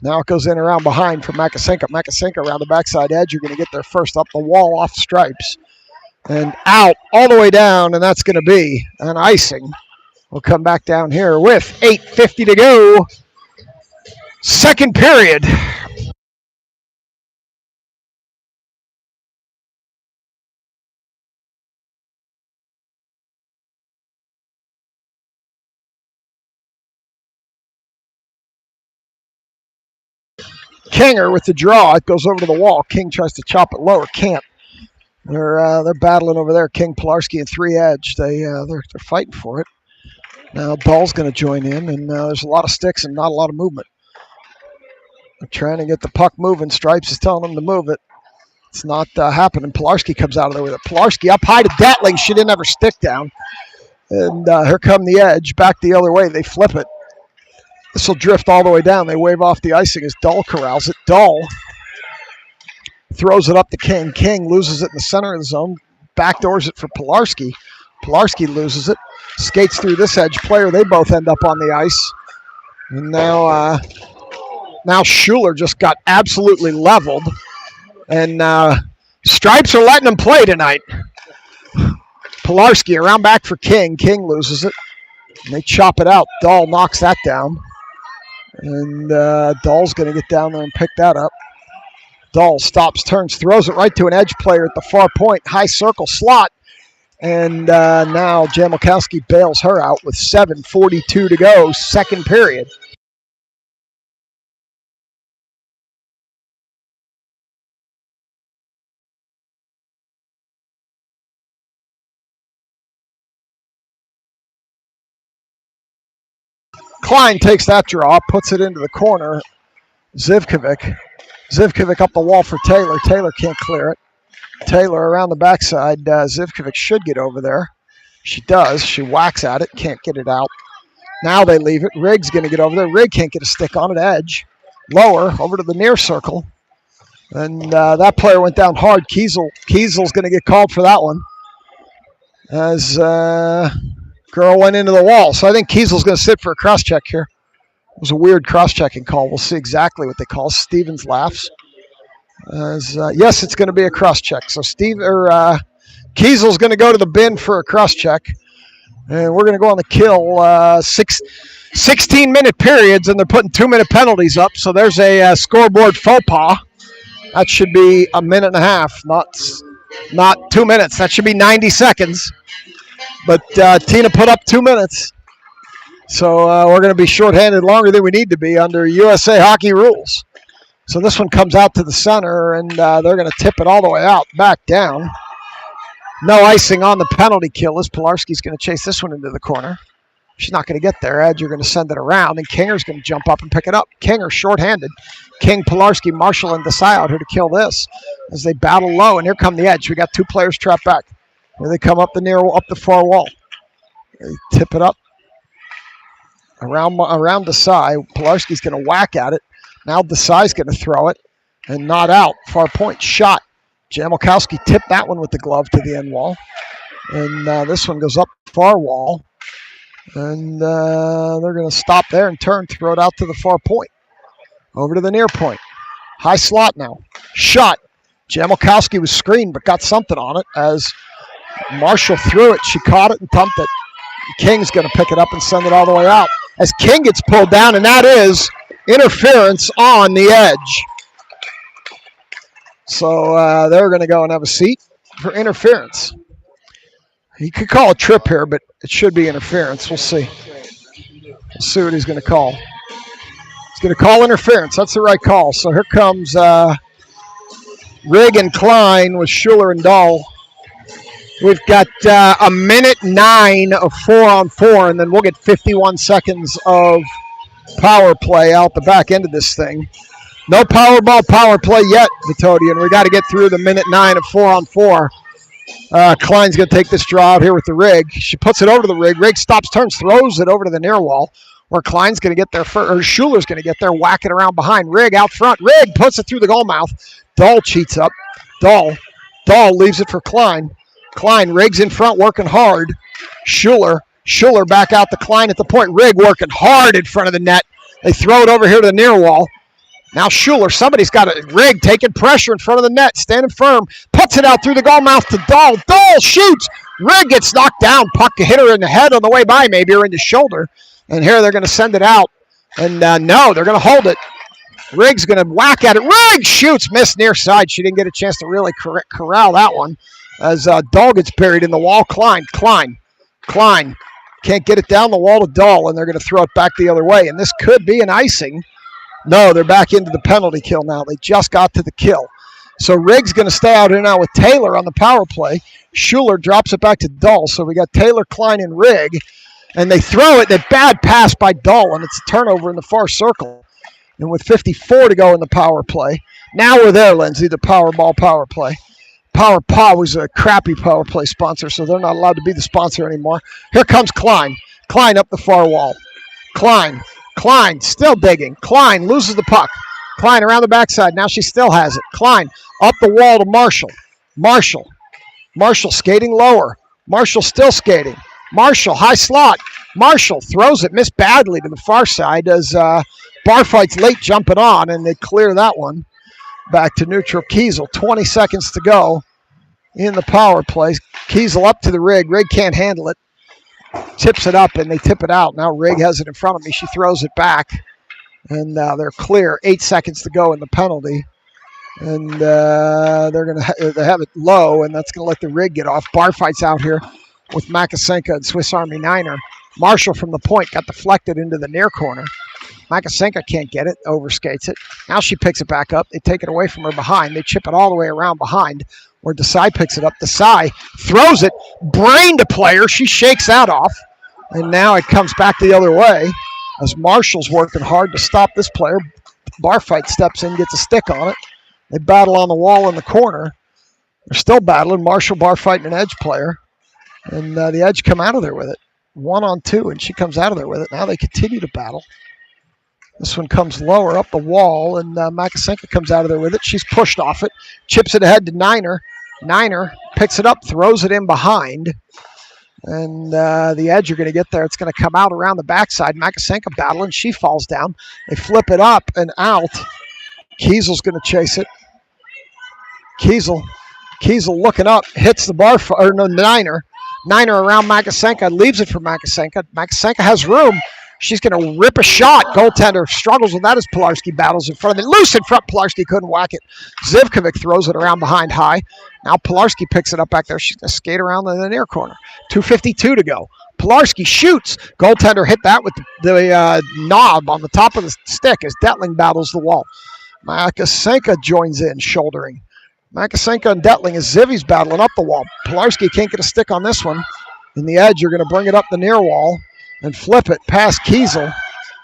Now it goes in around behind for Makasenka. Makasenka around the backside edge. You're going to get there first up the wall off stripes. And out all the way down, and that's going to be an icing. We'll come back down here with 8:50 to go. Second period. Kinger with the draw. It goes over to the wall. King tries to chop it lower. Can't. They're battling over there. King, Pilarski, and 3 Edge. They're fighting for it. Now Dahl's going to join in, and there's a lot of sticks and not a lot of movement. They're trying to get the puck moving. Stripes is telling them to move it. It's not happening. Pilarski comes out of there with it. Pilarski up high to Detling. She didn't have her stick down. And here come the Edge. Back the other way. They flip it. This will drift all the way down. They wave off the icing as Dahl corrals it. Dahl throws it up to King. King loses it in the center of the zone. Backdoors it for Pilarski. Pilarski loses it. Skates through this Edge player. They both end up on the ice. And now Schuler just got absolutely leveled. And Stripes are letting him play tonight. Pilarski around back for King. King loses it. And they chop it out. Dahl knocks that down. And Dahl's going to get down there and pick that up. Dahl stops, turns, throws it right to an Edge player at the far point. High circle slot. And now Jamalkowski bails her out with 7:42 to go, second period. Klein takes that draw, puts it into the corner. Zivkovic up the wall for Taylor. Taylor can't clear it. Taylor around the backside. Zivkovic should get over there. She does. She whacks at it. Can't get it out. Now they leave it. Riggs going to get over there. Rigg can't get a stick on it. Edge. Lower. Over to the near circle. And that player went down hard. Kiesel's going to get called for that one. As girl went into the wall. So I think Kiesel's going to sit for a cross-check here. It was a weird cross-checking call. We'll see exactly what they call. Stevens laughs. Yes, it's going to be a cross-check. So Kiesel's going to go to the bin for a cross-check. And we're going to go on the kill. 16-minute periods, and they're putting 2-minute penalties up. So there's a scoreboard faux pas. That should be a minute and a half, not 2 minutes. That should be 90 seconds. But Tina put up 2 minutes. So we're going to be shorthanded longer than we need to be under USA hockey rules. So this one comes out to the center, and they're going to tip it all the way out, back down. No icing on the penalty kill as Pilarski's going to chase this one into the corner. She's not going to get there. Ed, you're going to send it around, and Kinger's going to jump up and pick it up. Kinger shorthanded. King, Pilarski, Marshall, and Desai out here to kill this as they battle low, and here come the Edge. We got 2 players trapped back. Here they come up the far wall. They tip it up around Desai. Pilarski's going to whack at it. Now Desai's going to throw it and not out. Far point shot. Jamalkowski tipped that one with the glove to the end wall. And this one goes up far wall. And they're going to stop there and turn, throw it out to the far point. Over to the near point. High slot now. Shot. Jamelkowski was screened but got something on it as Marshall threw it. She caught it and thumped it. King's going to pick it up and send it all the way out as King gets pulled down, and that is interference on the edge. So they're going to go and have a seat for interference. He could call a trip here, but it should be interference. We'll see. We'll see what he's going to call. He's going to call interference. That's the right call. So here comes Rigg and Klein with Schuler and Dahl. We've got a minute 9 of 4-on-4, and then we'll get 51 seconds of power play out the back end of this thing. No Powerball power play yet, Vitodian. We got to get through the minute 9 of 4-on-4. Klein's going to take this draw out here with the Rigg. She puts it over to the Rigg. Rigg stops, turns, throws it over to the near wall, where Klein's going to get there first, or Schuler's going to get there, whack it around behind. Rigg out front. Rigg puts it through the goal mouth. Dahl cheats up. Dahl leaves it for Klein. Klein, Rigg's in front working hard. Schuler back out to Klein at the point. Rigg working hard in front of the net. They throw it over here to the near wall. Now Schuler, somebody's got a Rigg taking pressure in front of the net, standing firm, puts it out through the goal mouth to Dahl. Dahl shoots. Rigg gets knocked down. Puck hit her in the head on the way by, maybe, or in the shoulder. And here they're going to send it out. And no, they're going to hold it. Rigg's going to whack at it. Rigg shoots, missed near side. She didn't get a chance to really corral that one as Dahl gets buried in the wall. Klein can't get it down the wall to Dahl, and they're going to throw it back the other way. And this could be an icing. No, they're back into the penalty kill now. They just got to the kill. So Rigg's going to stay out here now with Taylor on the power play. Schuler drops it back to Dahl. So we got Taylor, Klein, and Rigg. And they throw it. A bad pass by Dahl, and it's a turnover in the far circle. And with 54 to go in the power play. Now we're there, Lindsay, the Powerball power play. Power Paw was a crappy power play sponsor, so they're not allowed to be the sponsor anymore. Here comes Klein. Klein up the far wall. Klein still digging. Klein loses the puck. Klein around the backside. Now she still has it. Klein up the wall to Marshall. Marshall skating lower. Marshall still skating. Marshall, high slot. Marshall throws it, missed badly to the far side as Barfight's late jumping on, and they clear that one. Back to neutral. Kiesel, 20 seconds to go in the power play. Kiesel up to the Rigg. Rigg can't handle it. Tips it up, and they tip it out. Now Rigg has it in front of me. She throws it back, and they're clear. 8 seconds to go in the penalty. And they're going to have it low, and that's going to let the Rigg get off. Barfight's out here with Makasenka and Swiss Army Niner. Marshall from the point got deflected into the near corner. Makasenka can't get it, overskates it. Now she picks it back up. They take it away from her behind. They chip it all the way around behind where Desai picks it up. Desai throws it, brained a player. She shakes that off. And now it comes back the other way as Marshall's working hard to stop this player. Barfight steps in, gets a stick on it. They battle on the wall in the corner. They're still battling. Marshall, Barfight, and an edge player. And the edge come out of there with it. 1-on-2, and she comes out of there with it. Now they continue to battle. This one comes lower up the wall, and Makasenka comes out of there with it. She's pushed off it, chips it ahead to Niner. Niner picks it up, throws it in behind, and the edge are going to get there. It's going to come out around the backside. Makasenka battling. She falls down. They flip it up and out. Kiesel's going to chase it. Kiesel looking up, hits the Niner. Niner around Makasenka, leaves it for Makasenka. Makasenka has room. She's going to rip a shot. Goaltender struggles with that as Pilarski battles in front of it. Loose in front. Pilarski couldn't whack it. Zivkovic throws it around behind high. Now Pilarski picks it up back there. She's going to skate around in the near corner. 2:52 to go. Pilarski shoots. Goaltender hit that with the knob on the top of the stick as Detling battles the wall. Makasenka joins in, shouldering. Makasenka and Detling as Zivvy's battling up the wall. Pilarski can't get a stick on this one. In the edge, you're going to bring it up the near wall and flip it past Kiesel.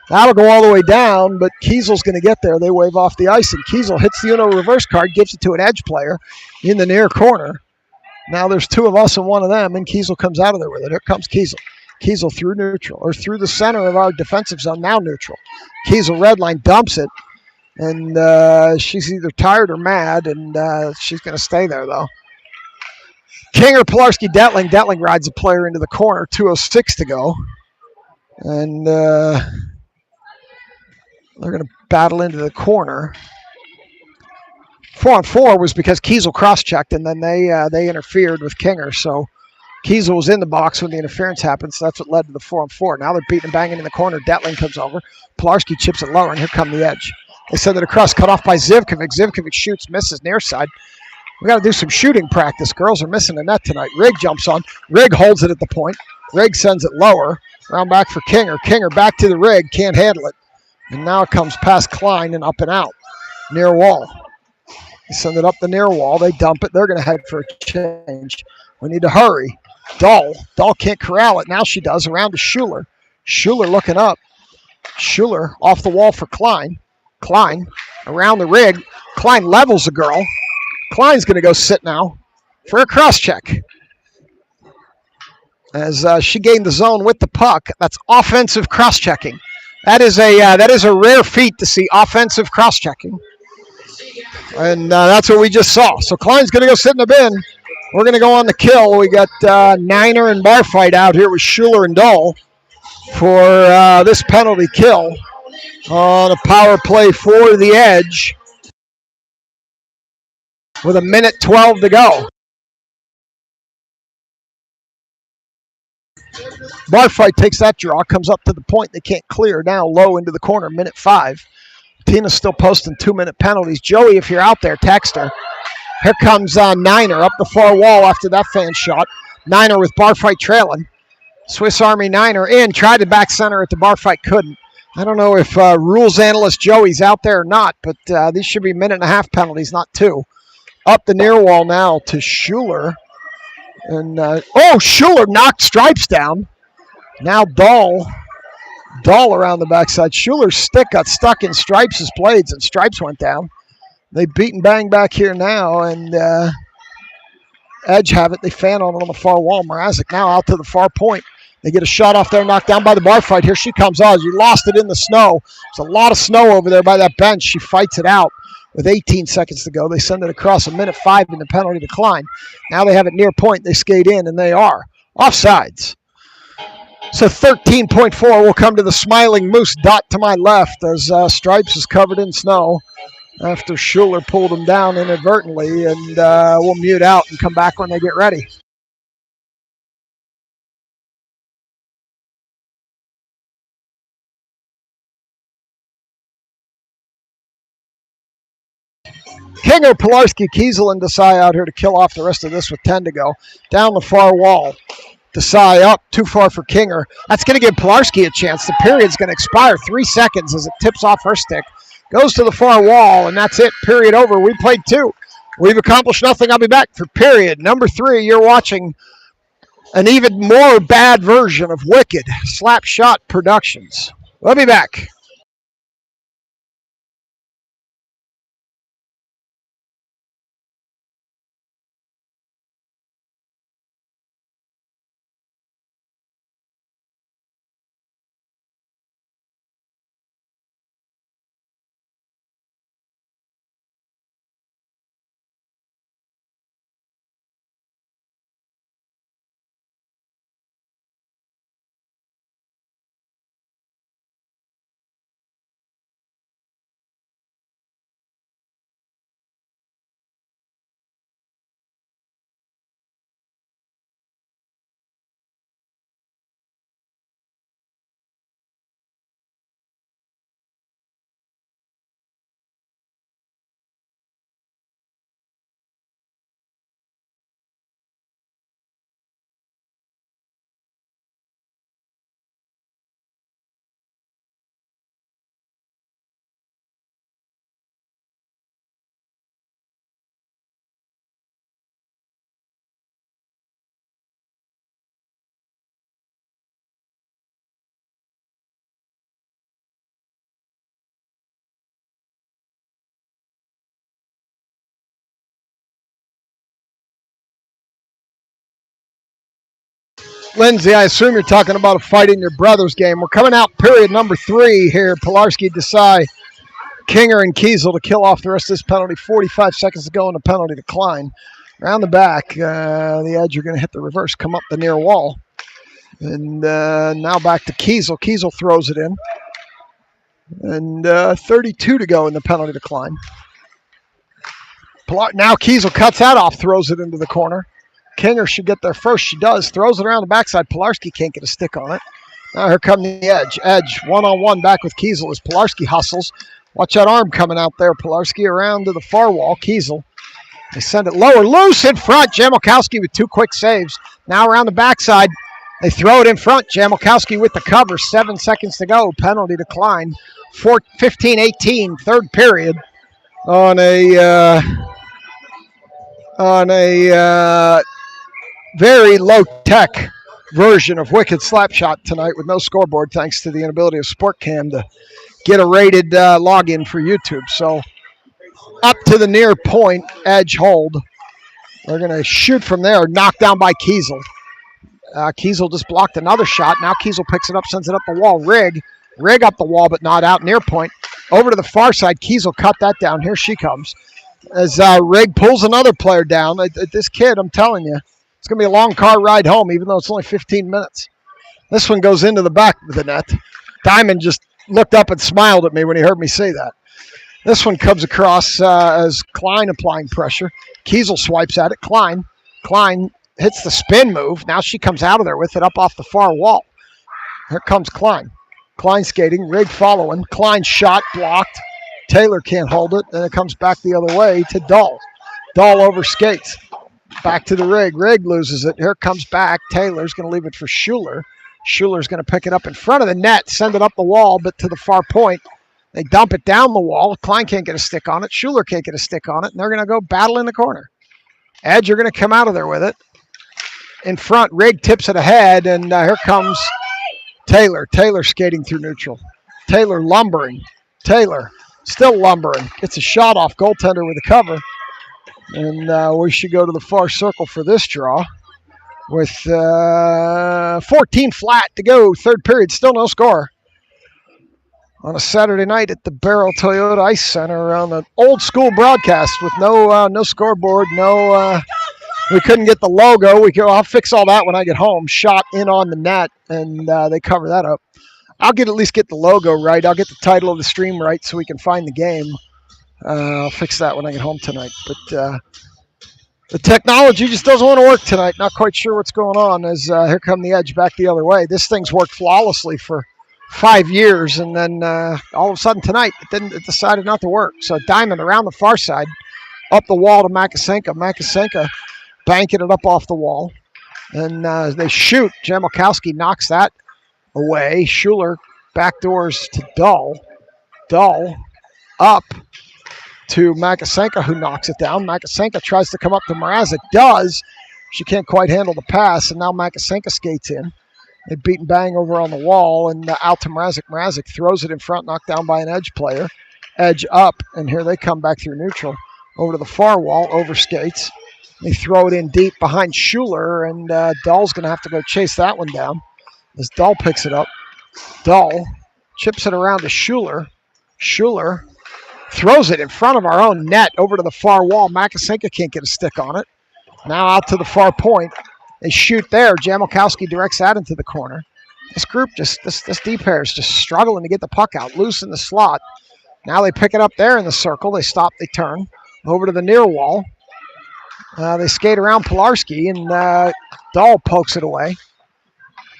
That'll go all the way down, but Kiesel's going to get there. They wave off the ice, and Kiesel hits the Uno reverse card, gives it to an edge player in the near corner. Now there's two of us and one of them, and Kiesel comes out of there with it. Here comes Kiesel. Kiesel through neutral, or through the center of our defensive zone, now neutral. Kiesel red line dumps it, and she's either tired or mad, and she's going to stay there, though. Kinger, Pilarski, Detling. Detling rides the player into the corner, 2:06 to go. And they're going to battle into the corner. 4-on-4 was because Kiesel cross-checked, and then they interfered with Kinger. So Kiesel was in the box when the interference happened, so that's what led to the 4-on-4. Now they're beating and banging in the corner. Detling comes over. Pilarski chips it lower, and here come the edge. They send it across, cut off by Zivkovic. Zivkovic shoots, misses near side. We got to do some shooting practice. Girls are missing the net tonight. Rigg jumps on. Rigg holds it at the point. Rigg sends it lower. Round back for Kinger. Kinger back to the Rigg. Can't handle it. And now it comes past Klein and up and out. Near wall. They send it up the near wall. They dump it. They're going to head for a change. We need to hurry. Dahl can't corral it. Now she does. Around to Schuler. Schuler looking up. Schuler off the wall for Klein. Klein around the Rigg. Klein levels a girl. Klein's going to go sit now for a cross check. As she gained the zone with the puck. That's offensive cross checking. That is a rare feat to see offensive cross checking. And that's what we just saw. So Klein's going to go sit in the bin. We're going to go on the kill. We got Niner and Barfight out here with Schuler and Dahl for this penalty kill on a power play for the Edge with 1:12 to go. Barfight takes that draw, comes up to the point. They can't clear now, low into the corner, 1:05. Tina's still posting 2-minute penalties. Joey, if you're out there, text her. Here comes Niner up the far wall after that fan shot. Niner with Barfight trailing. Swiss Army Niner in, tried to back center at the Barfight, couldn't. I don't know if rules analyst Joey's out there or not, but these should be 1.5 penalties, not 2. Up the near wall now to Schuler. And Schuler knocked Stripes down. Now Dahl around the backside. Schuler's stick got stuck in Stripes' blades, and Stripes went down. They beat and bang back here now, and Edge have it. They fan on it on the far wall. Mrazek now out to the far point. They get a shot off there, knocked down by the Barfight. Here she comes on. You lost it in the snow. There's a lot of snow over there by that bench. She fights it out with 18 seconds to go. They send it across 1:05 in the penalty decline. Now they have it near point. They skate in, and they are offsides. So 13.4 will come to the Smiling Moose dot to my left as Stripes is covered in snow after Schuler pulled him down inadvertently, and we'll mute out and come back when they get ready. Kinger, Pilarski, Kiesel, and Desai out here to kill off the rest of this with 10 to go. Down the far wall. Desai up, too far for Kinger. That's going to give Pilarski a chance. The period's going to expire 3 seconds as it tips off her stick. Goes to the far wall, and that's it. Period over. We played 2. We've accomplished nothing. I'll be back for period number 3. You're watching an even more bad version of Wicked Slapshot Productions. We'll be back. Lindsay, I assume you're talking about a fight in your brother's game. We're coming out period number 3 here. Pilarski, Desai, Kinger, and Kiesel to kill off the rest of this penalty. 45 seconds to go in the penalty decline. Around the back, the Edge are going to hit the reverse, come up the near wall. And now back to Kiesel. Kiesel throws it in. And 32 to go in the penalty decline. Now Kiesel cuts that off, throws it into the corner. Kinger should get there first. She does. Throws it around the backside. Pilarski can't get a stick on it. Now here comes the edge. Edge, one-on-one back with Kiesel as Pilarski hustles. Watch that arm coming out there. Pilarski around to the far wall. Kiesel. They send it lower. Loose in front. Jamilkowski with 2 quick saves. Now around the backside. They throw it in front. Jamilkowski with the cover. 7 seconds to go. Penalty decline. 15-18, third period. On a very low-tech version of Wicked Slapshot tonight with no scoreboard, thanks to the inability of SportCam to get a rated login for YouTube. So up to the near point, edge hold. They're going to shoot from there, knocked down by Kiesel. Kiesel just blocked another shot. Now Kiesel picks it up, sends it up the wall. Rig up the wall, but not out near point. Over to the far side, Kiesel cut that down. Here she comes. As Rig pulls another player down. This kid, I'm telling you, it's going to be a long car ride home, even though it's only 15 minutes. This one goes into the back of the net. Diamond just looked up and smiled at me when he heard me say that. This one comes across as Klein applying pressure. Kiesel swipes at it. Klein hits the spin move. Now she comes out of there with it up off the far wall. Here comes Klein. Klein skating. Rig following. Klein shot blocked. Taylor can't hold it. Then it comes back the other way to Dahl. Dahl over skates. Back to the Rig. Rig loses it. Here comes back. Taylor's going to leave it for Schuler. Schuler's going to pick it up in front of the net, send it up the wall, but to the far point. They dump it down the wall. Klein can't get a stick on it. Schuler can't get a stick on it, and they're going to go battle in the corner. Edge are going to come out of there with it. In front, Rig tips it ahead, and here comes Taylor. Taylor skating through neutral. Taylor lumbering. Taylor still lumbering. Gets a shot off goaltender with a cover. And we should go to the far circle for this draw with 14 flat to go. Third period, still no score. On a Saturday night at the Barrel Toyota Ice Center on an old school broadcast with no scoreboard, we couldn't get the logo. I'll fix all that when I get home. Shot in on the net, and they cover that up. I'll at least get the logo right. I'll get the title of the stream right so we can find the game. I'll fix that when I get home tonight. But the technology just doesn't want to work tonight. Not quite sure what's going on as here come the Edge back the other way. This thing's worked flawlessly for 5 years, and then all of a sudden tonight it decided not to work. So Diamond around the far side, up the wall to Makasenka. Makasenka banking it up off the wall. And they shoot. Jamilkowski knocks that away. Schuler backdoors to Dahl. Dahl up to Makasenka, who knocks it down. Makasenka tries to come up to Mrazek. Does. She can't quite handle the pass, and now Makasenka skates in. They beat and bang over on the wall, and out to Mrazek. Mrazek throws it in front, knocked down by an Edge player. Edge up, and here they come back through neutral. Over to the far wall, over skates. They throw it in deep behind Schuler, and Dahl's going to have to go chase that one down as Dahl picks it up. Dahl chips it around to Schuler. Schuler throws it in front of our own net over to the far wall. Makasenka can't get a stick on it. Now out to the far point. They shoot there. Jamilkowski directs that into the corner. This group, this D pair is just struggling to get the puck out. Loose in the slot. Now they pick it up there in the circle. They stop, they turn. Over to the near wall. They skate around Pilarski, and Dahl pokes it away.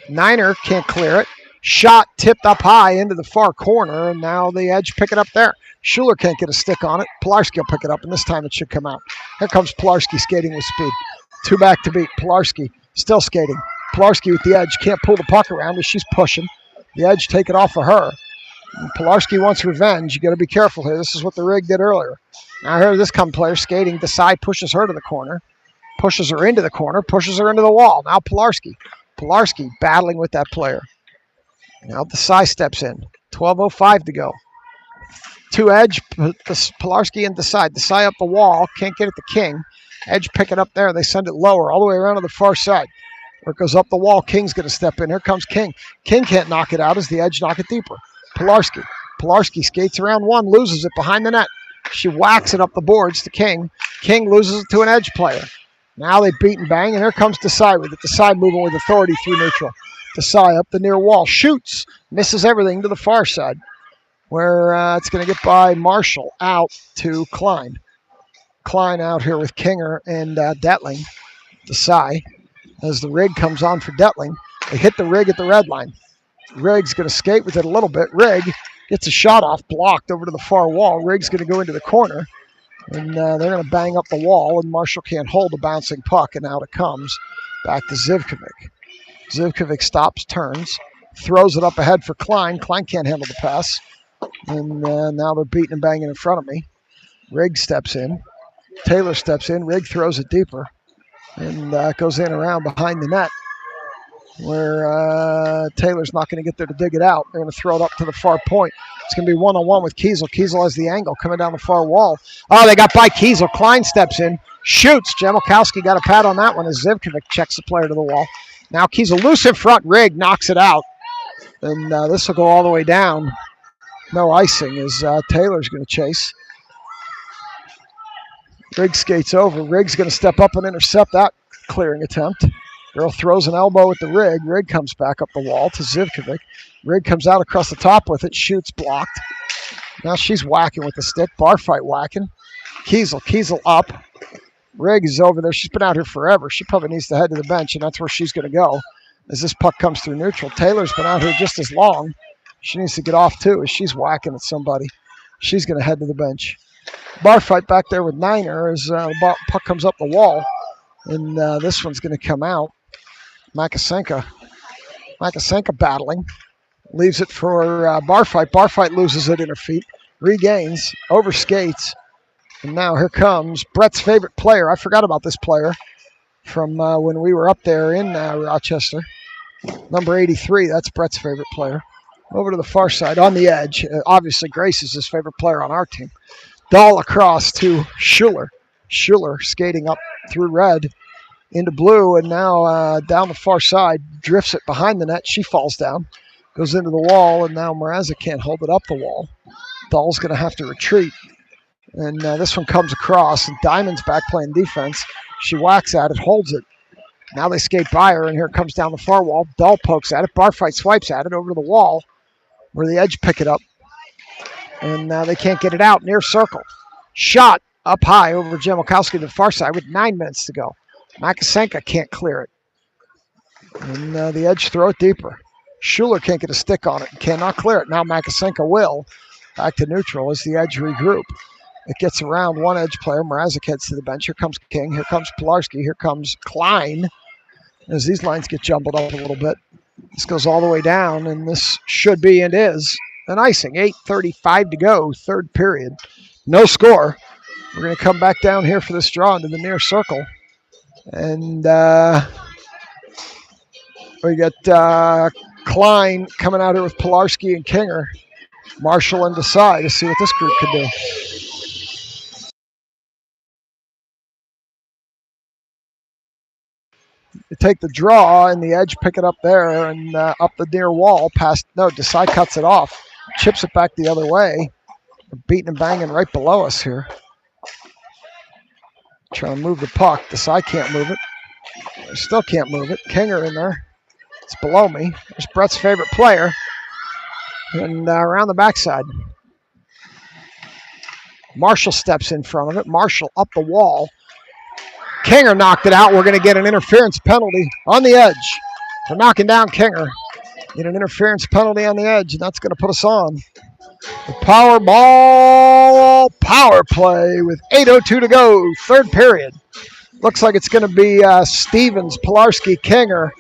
Niner can't clear it. Shot tipped up high into the far corner, and now the Edge pick it up there. Schuler can't get a stick on it. Pilarski will pick it up, and this time it should come out. Here comes Pilarski skating with speed. 2 back to beat. Pilarski still skating. Pilarski with the Edge can't pull the puck around as she's pushing. The Edge take it off of her. And Pilarski wants revenge. You got to be careful here. This is what the Rig did earlier. Now here this come player skating. Desai pushes her to the corner. Pushes her into the corner. Pushes her into the wall. Now Pilarski. Pilarski battling with that player. Now Desai steps in. 12:05 to go. 2 Edge. Pilarski and Desai. Desai up the wall. Can't get it to King. Edge pick it up there. They send it lower all the way around to the far side. Where it goes up the wall, King's going to step in. Here comes King. King can't knock it out as the Edge knock it deeper. Pilarski. Pilarski skates around one, loses it behind the net. She whacks it up the boards to King. King loses it to an Edge player. Now they beat and bang, and here comes Desai with it. Desai moving with authority through neutral. Desai up the near wall. Shoots. Misses everything to the far side. Where it's going to get by Marshall out to Klein. Klein out here with Kinger and Detling. Desai. As the rig comes on for Detling, they hit the rig at the red line. Rig's going to skate with it a little bit. Rig gets a shot off, blocked over to the far wall. Rig's going to go into the corner, and they're going to bang up the wall, and Marshall can't hold the bouncing puck, and out it comes back to Zivkovic. Zivkovic stops, turns, throws it up ahead for Klein. Klein can't handle the pass, and now they're beating and banging in front of me. Rig steps in. Taylor steps in. Rig throws it deeper, and goes in around behind the net, where Taylor's not going to get there to dig it out. They're going to throw it up to the far point. It's going to be one-on-one with Kiesel. Kiesel has the angle coming down the far wall. Oh, they got by Kiesel. Klein steps in, shoots. Jamelkowski got a pad on that one as Zivkovic checks the player to the wall. Now Kiesel loose in front. Rig knocks it out. And this will go all the way down. No icing as Taylor's going to chase. Rig skates over. Rig's going to step up and intercept that clearing attempt. Girl throws an elbow at the Rig. Rig comes back up the wall to Zivkovic. Rig comes out across the top with it. Shoots, blocked. Now she's whacking with the stick. Bar fight whacking. Kiesel up. Rig is over there. She's been out here forever. She probably needs to head to the bench, and that's where she's going to go as this puck comes through neutral. Taylor's been out here just as long. She needs to get off, too, as she's whacking at somebody. She's going to head to the bench. Bar fight back there with Niner as the puck comes up the wall, and this one's going to come out. Makasenka battling. Leaves it for Bar fight. Bar fight loses it in her feet. Regains. Overskates. And now here comes Brett's favorite player. I forgot about this player from when we were up there in Rochester. Number 83. That's Brett's favorite player. Over to the far side on the edge. Obviously, Grace is his favorite player on our team. Dahl across to Schuler. Schuler skating up through red into blue, and now down the far side, drifts it behind the net. She falls down, goes into the wall, and now Mrazek can't hold it up the wall. Dahl's going to have to retreat, and this one comes across, and Diamond's back playing defense. She whacks at it, holds it. Now they skate by her, and here it comes down the far wall. Dahl pokes at it. Barfight swipes at it over to the wall, where the edge pick it up, and now they can't get it out. Near circle. Shot up high over Jamelkowski to the far side with 9 minutes to go. Makasenka can't clear it. And the edge throw it deeper. Schuler can't get a stick on it. Cannot clear it. Now Makasenka will. Back to neutral as the edge regroup. It gets around one edge player. Mrazek heads to the bench. Here comes King. Here comes Pilarski. Here comes Klein. As these lines get jumbled up a little bit. This goes all the way down, and this should be and is an icing. 8:35 to go, third period. No score. We're going to come back down here for this draw into the near circle. And we got Klein coming out here with Pilarski and Kinger. Marshall and Desai to see what this group can do. They take the draw and the edge, pick it up there and up the near wall. Desai cuts it off, chips it back the other way. They're beating and banging right below us here. Trying to move the puck. Desai can't move it. They still can't move it. Kinger in there. It's below me. There's Brett's favorite player. And around the backside. Marshall steps in front of it. Marshall up the wall. Kinger knocked it out. We're going to get an interference penalty on the edge for knocking down Kinger. Get an interference penalty on the edge, and that's going to put us on the Powerball power play with 8:02 to go, third period. Looks like it's going to be Stevens, Pilarski, Kinger,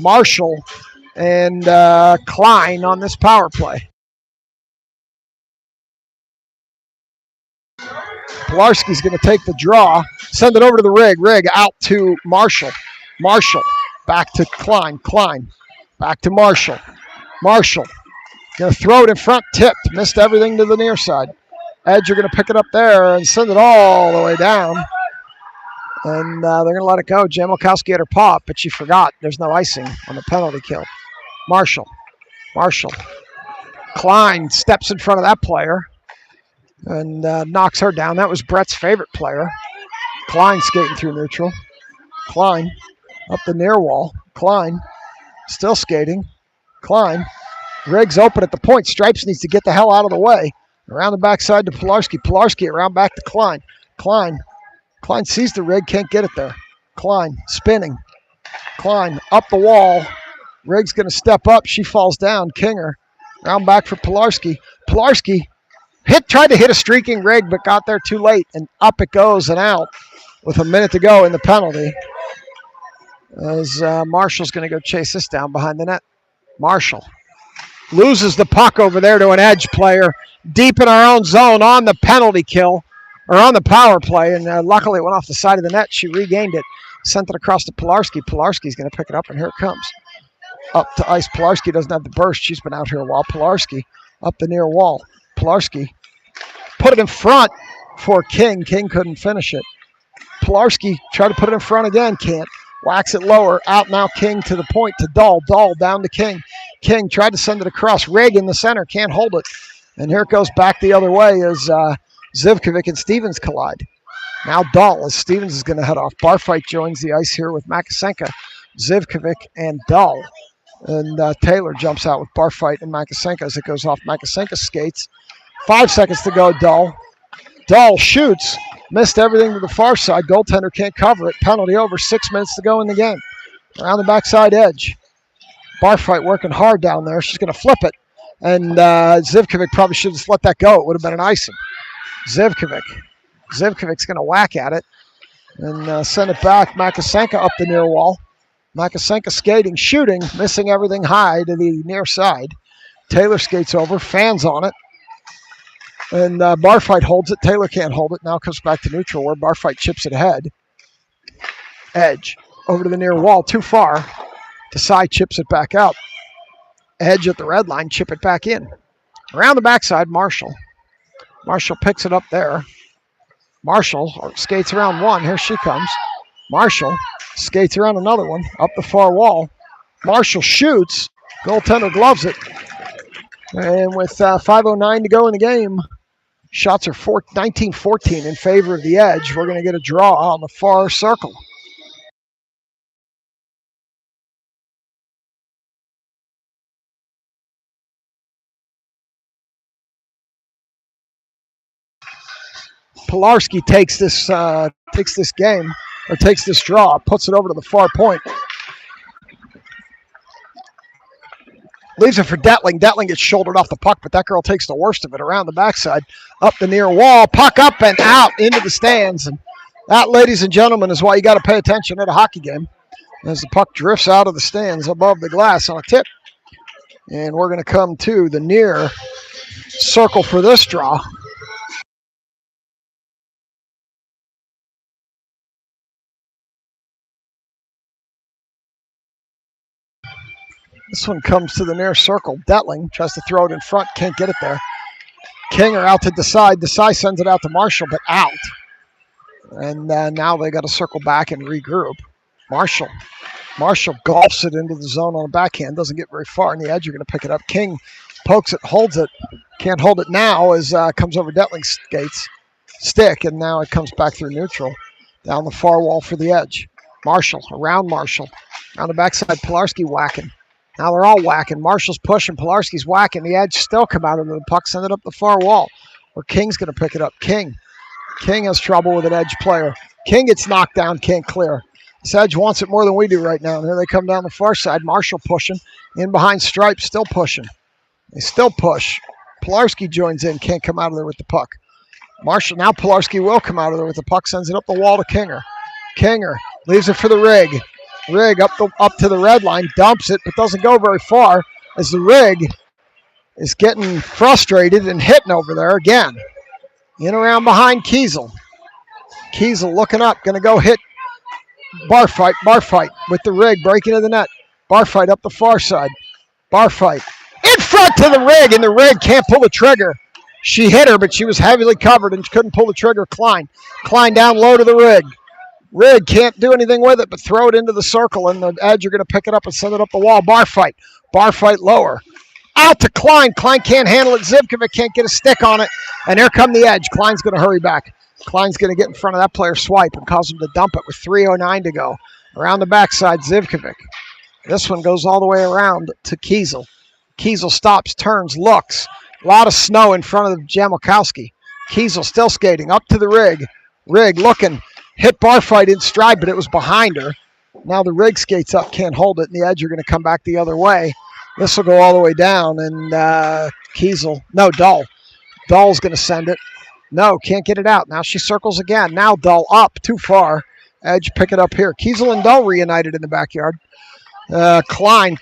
Marshall, and Klein on this power play. Pilarski's going to take the draw, send it over to the Rig. Rig out to Marshall. Marshall back to Klein. Klein back to Marshall. Marshall going to throw it in front, tipped, missed everything to the near side. Edge are going to pick it up there and send it all the way down. And they're going to let it go. Jamelkowski had her pop, but she forgot. There's no icing on the penalty kill. Marshall. Klein steps in front of that player and knocks her down. That was Brett's favorite player. Klein skating through neutral. Klein up the near wall. Klein still skating. Klein. Riggs open at the point. Stripes needs to get the hell out of the way. Around the backside to Pilarski. Pilarski around back to Klein. Klein Klein sees the rig, can't get it there. Klein spinning. Klein up the wall. Rig's going to step up. She falls down. Kinger round back for Pilarski. Pilarski tried to hit a streaking rig, but got there too late, and up it goes and out with a minute to go in the penalty. As Marshall's going to go chase this down behind the net. Marshall loses the puck over there to an edge player deep in our own zone on the penalty kill, or on the power play, and luckily it went off the side of the net. She regained it, sent it across to Pilarski. Pilarski's going to pick it up, and here it comes. Up to ice. Pilarski doesn't have the burst. She's been out here a while. Pilarski up the near wall. Pilarski put it in front for King. King couldn't finish it. Pilarski tried to put it in front again. Can't. Whacks it lower. Out now King to the point to Dahl. Dahl down to King. King tried to send it across. Rig in the center. Can't hold it. And here it goes back the other way as Zivkovic and Stevens collide. Now Dahl as Stevens is going to head off. Barfight joins the ice here with Makasenka, Zivkovic, and Dahl. And Taylor jumps out with Barfight and Makasenka as it goes off Makasenka's skates. 5 seconds to go, Dahl. Dahl shoots. Missed everything to the far side. Goaltender can't cover it. Penalty over. 6 minutes to go in the game. Around the backside edge. Barfight working hard down there. She's going to flip it. And Zivkovic probably should have just let that go. It would have been an icing. Zivkovic's going to whack at it and send it back. Makasenka up the near wall. Makasenka skating, shooting, missing everything high to the near side. Taylor skates over, fans on it. And Barfight holds it. Taylor can't hold it. Now comes back to neutral where Barfight chips it ahead. Edge over to the near wall. Too far. Desai chips it back out. Edge at the red line. Chip it back in. Around the backside, Marshall. Marshall picks it up there. Marshall skates around one. Here she comes. Marshall skates around another one. Up the far wall. Marshall shoots. Goaltender gloves it. And with 5:09 to go in the game, shots are 19-14 in favor of the Edge. We're going to get a draw on the far circle. Pilarski takes this game, or takes this draw, puts it over to the far point. Leaves it for Detling. Detling gets shouldered off the puck, but that girl takes the worst of it around the backside. Up the near wall, puck up and out into the stands. And that, ladies and gentlemen, is why you got to pay attention at a hockey game. As the puck drifts out of the stands above the glass on a tip. And we're going to come to the near circle for this draw. This one comes to the near circle. Detling tries to throw it in front, can't get it there. Kinger out to Desai. Desai sends it out to Marshall, but out. And now they got to circle back and regroup. Marshall golfs it into the zone on the backhand. Doesn't get very far, and the Edge are going to pick it up. King pokes it, holds it. Can't hold it now as comes over Detling's skates. Stick, and now it comes back through neutral. Down the far wall for the Edge. Marshall, around Marshall. On the backside, Pilarski whacking. Now they're all whacking. Marshall's pushing. Pilarski's whacking. The Edge still come out of the puck, send it up the far wall. Or King's going to pick it up. King has trouble with an Edge player. King gets knocked down, can't clear. This Edge wants it more than we do right now. And here they come down the far side. Marshall pushing. In behind Stripe, still pushing. They still push. Pilarski joins in, can't come out of there with the puck. Marshall, now Pilarski will come out of there with the puck, sends it up the wall to Kinger. Kinger leaves it for the Rig. Rig up to the red line, dumps it, but doesn't go very far as the Rig is getting frustrated and hitting over there again. In around behind Kiesel. Kiesel looking up, going to go hit Barfight with the Rig breaking into the net. Barfight up the far side. Barfight in front to the Rig, and the Rig can't pull the trigger. She hit her, but she was heavily covered and couldn't pull the trigger. Klein down low to the Rig. Rig can't do anything with it but throw it into the circle, and the Edge are going to pick it up and send it up the wall. Barfight lower. Out to Klein. Klein can't handle it. Zivkovic can't get a stick on it, and here come the Edge. Klein's going to hurry back. Klein's going to get in front of that player's swipe and cause him to dump it with 3:09 to go. Around the backside, Zivkovic. This one goes all the way around to Kiesel. Kiesel stops, turns, looks. A lot of snow in front of Jamokowski. Kiesel still skating up to the Rig. Rig looking. hit Barfight in stride, but it was behind her. Now the rig skates up, can't hold it, and the edge are going to come back the other way. This will go all the way down, and Dull's going to send it. No, can't get it out. Now she circles again. Now Dull up, too far. Edge, pick it up here. Kiesel and Dull reunited in the backyard. Klein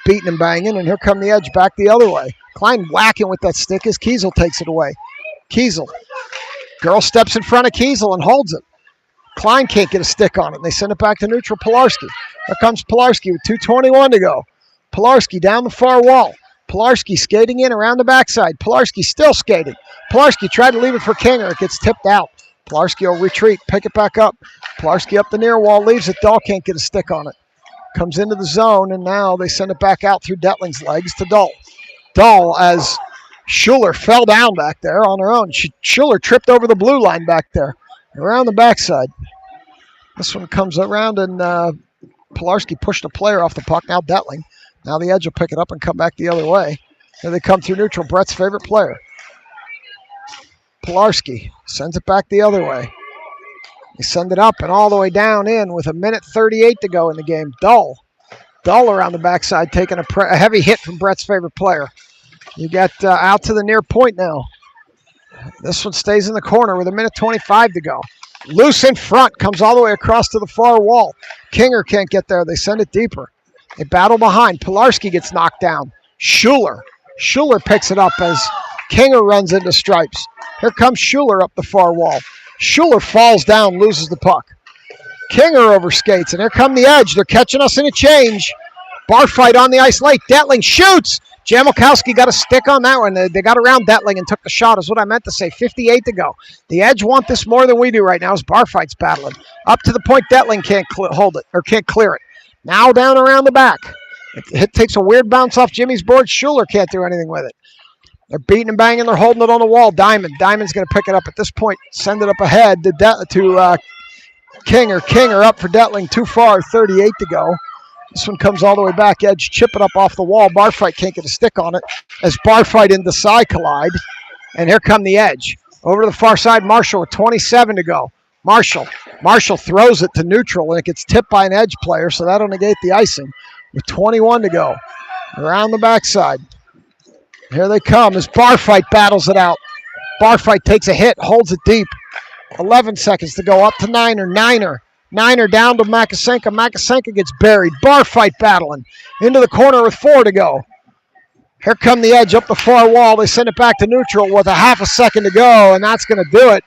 beating and banging, and here come the Edge back the other way. Klein whacking with that stick as Kiesel takes it away. Kiesel. Girl steps in front of Kiesel and holds it. Klein can't get a stick on it. They send it back to neutral. Pilarski. Here comes Pilarski with 2:21 to go. Pilarski down the far wall. Pilarski skating in around the backside. Pilarski still skating. Pilarski tried to leave it for Kinger. It gets tipped out. Pilarski will retreat, pick it back up. Pilarski up the near wall, leaves it. Dahl can't get a stick on it. Comes into the zone, and now they send it back out through Detling's legs to Dahl. Dahl, as Schuler fell down back there on her own. Schuler tripped over the blue line back there, around the backside. This one comes around, and Pilarski pushed a player off the puck. Now Detling. Now the Edge will pick it up and come back the other way. Here they come through neutral. Brett's favorite player. Pilarski sends it back the other way. They send it up and all the way down in with 1:38 to go in the game. Dull around the backside, taking a heavy hit from Brett's favorite player. You get out to the near point now. This one stays in the corner with 1:25 to go. Loose in front, comes all the way across to the far wall. Kinger can't get there. They send it deeper. They battle behind. Pilarski gets knocked down. Schuler picks it up as Kinger runs into stripes. Here comes Schuler up the far wall. Schuler falls down, loses the puck. Kinger overskates, and here come the Edge. They're catching us in a change. Bar fight on the ice late. Detling shoots. Jamelkowski got a stick on that one. They got around Detling and took the shot, is what I meant to say. 58 to go. The Edge want this more than we do right now as Bar fight's battling. Up to the point, Detling can't hold it, or can't clear it. Now down around the back. It takes a weird bounce off Jimmy's board. Schuler can't do anything with it. They're beating and banging. They're holding it on the wall. Diamond's going to pick it up at this point. Send it up ahead to Kinger. Kinger up for Detling. Too far. 38 to go. This one comes all the way back. Edge chip it up off the wall. Barfight can't get a stick on it as Barfight and Desai collide. And here come the Edge. Over to the far side, Marshall with 27 to go. Marshall throws it to neutral, and it gets tipped by an Edge player, so that'll negate the icing with 21 to go. Around the backside. Here they come as Barfight battles it out. Barfight takes a hit, holds it deep. 11 seconds to go, up to Niner. Niner down to Makasenka. Makasenka gets buried. Barfight battling. Into the corner with 4 to go. Here come the Edge up the far wall. They send it back to neutral with a half a second to go, and that's going to do it.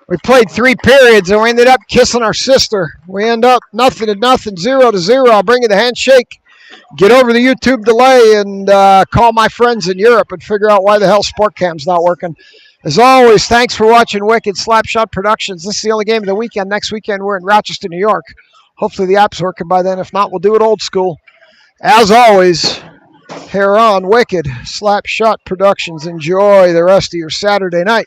We played 3 periods, and we ended up kissing our sister. We end up 0-0, 0-0. I'll bring you the handshake. Get over the YouTube delay and call my friends in Europe and figure out why the hell SportCam's not working. As always, thanks for watching Wicked Slapshot Productions. This is the only game of the weekend. Next weekend, we're in Rochester, New York. Hopefully the app's working by then. If not, we'll do it old school. As always, here on Wicked Slapshot Productions, enjoy the rest of your Saturday night.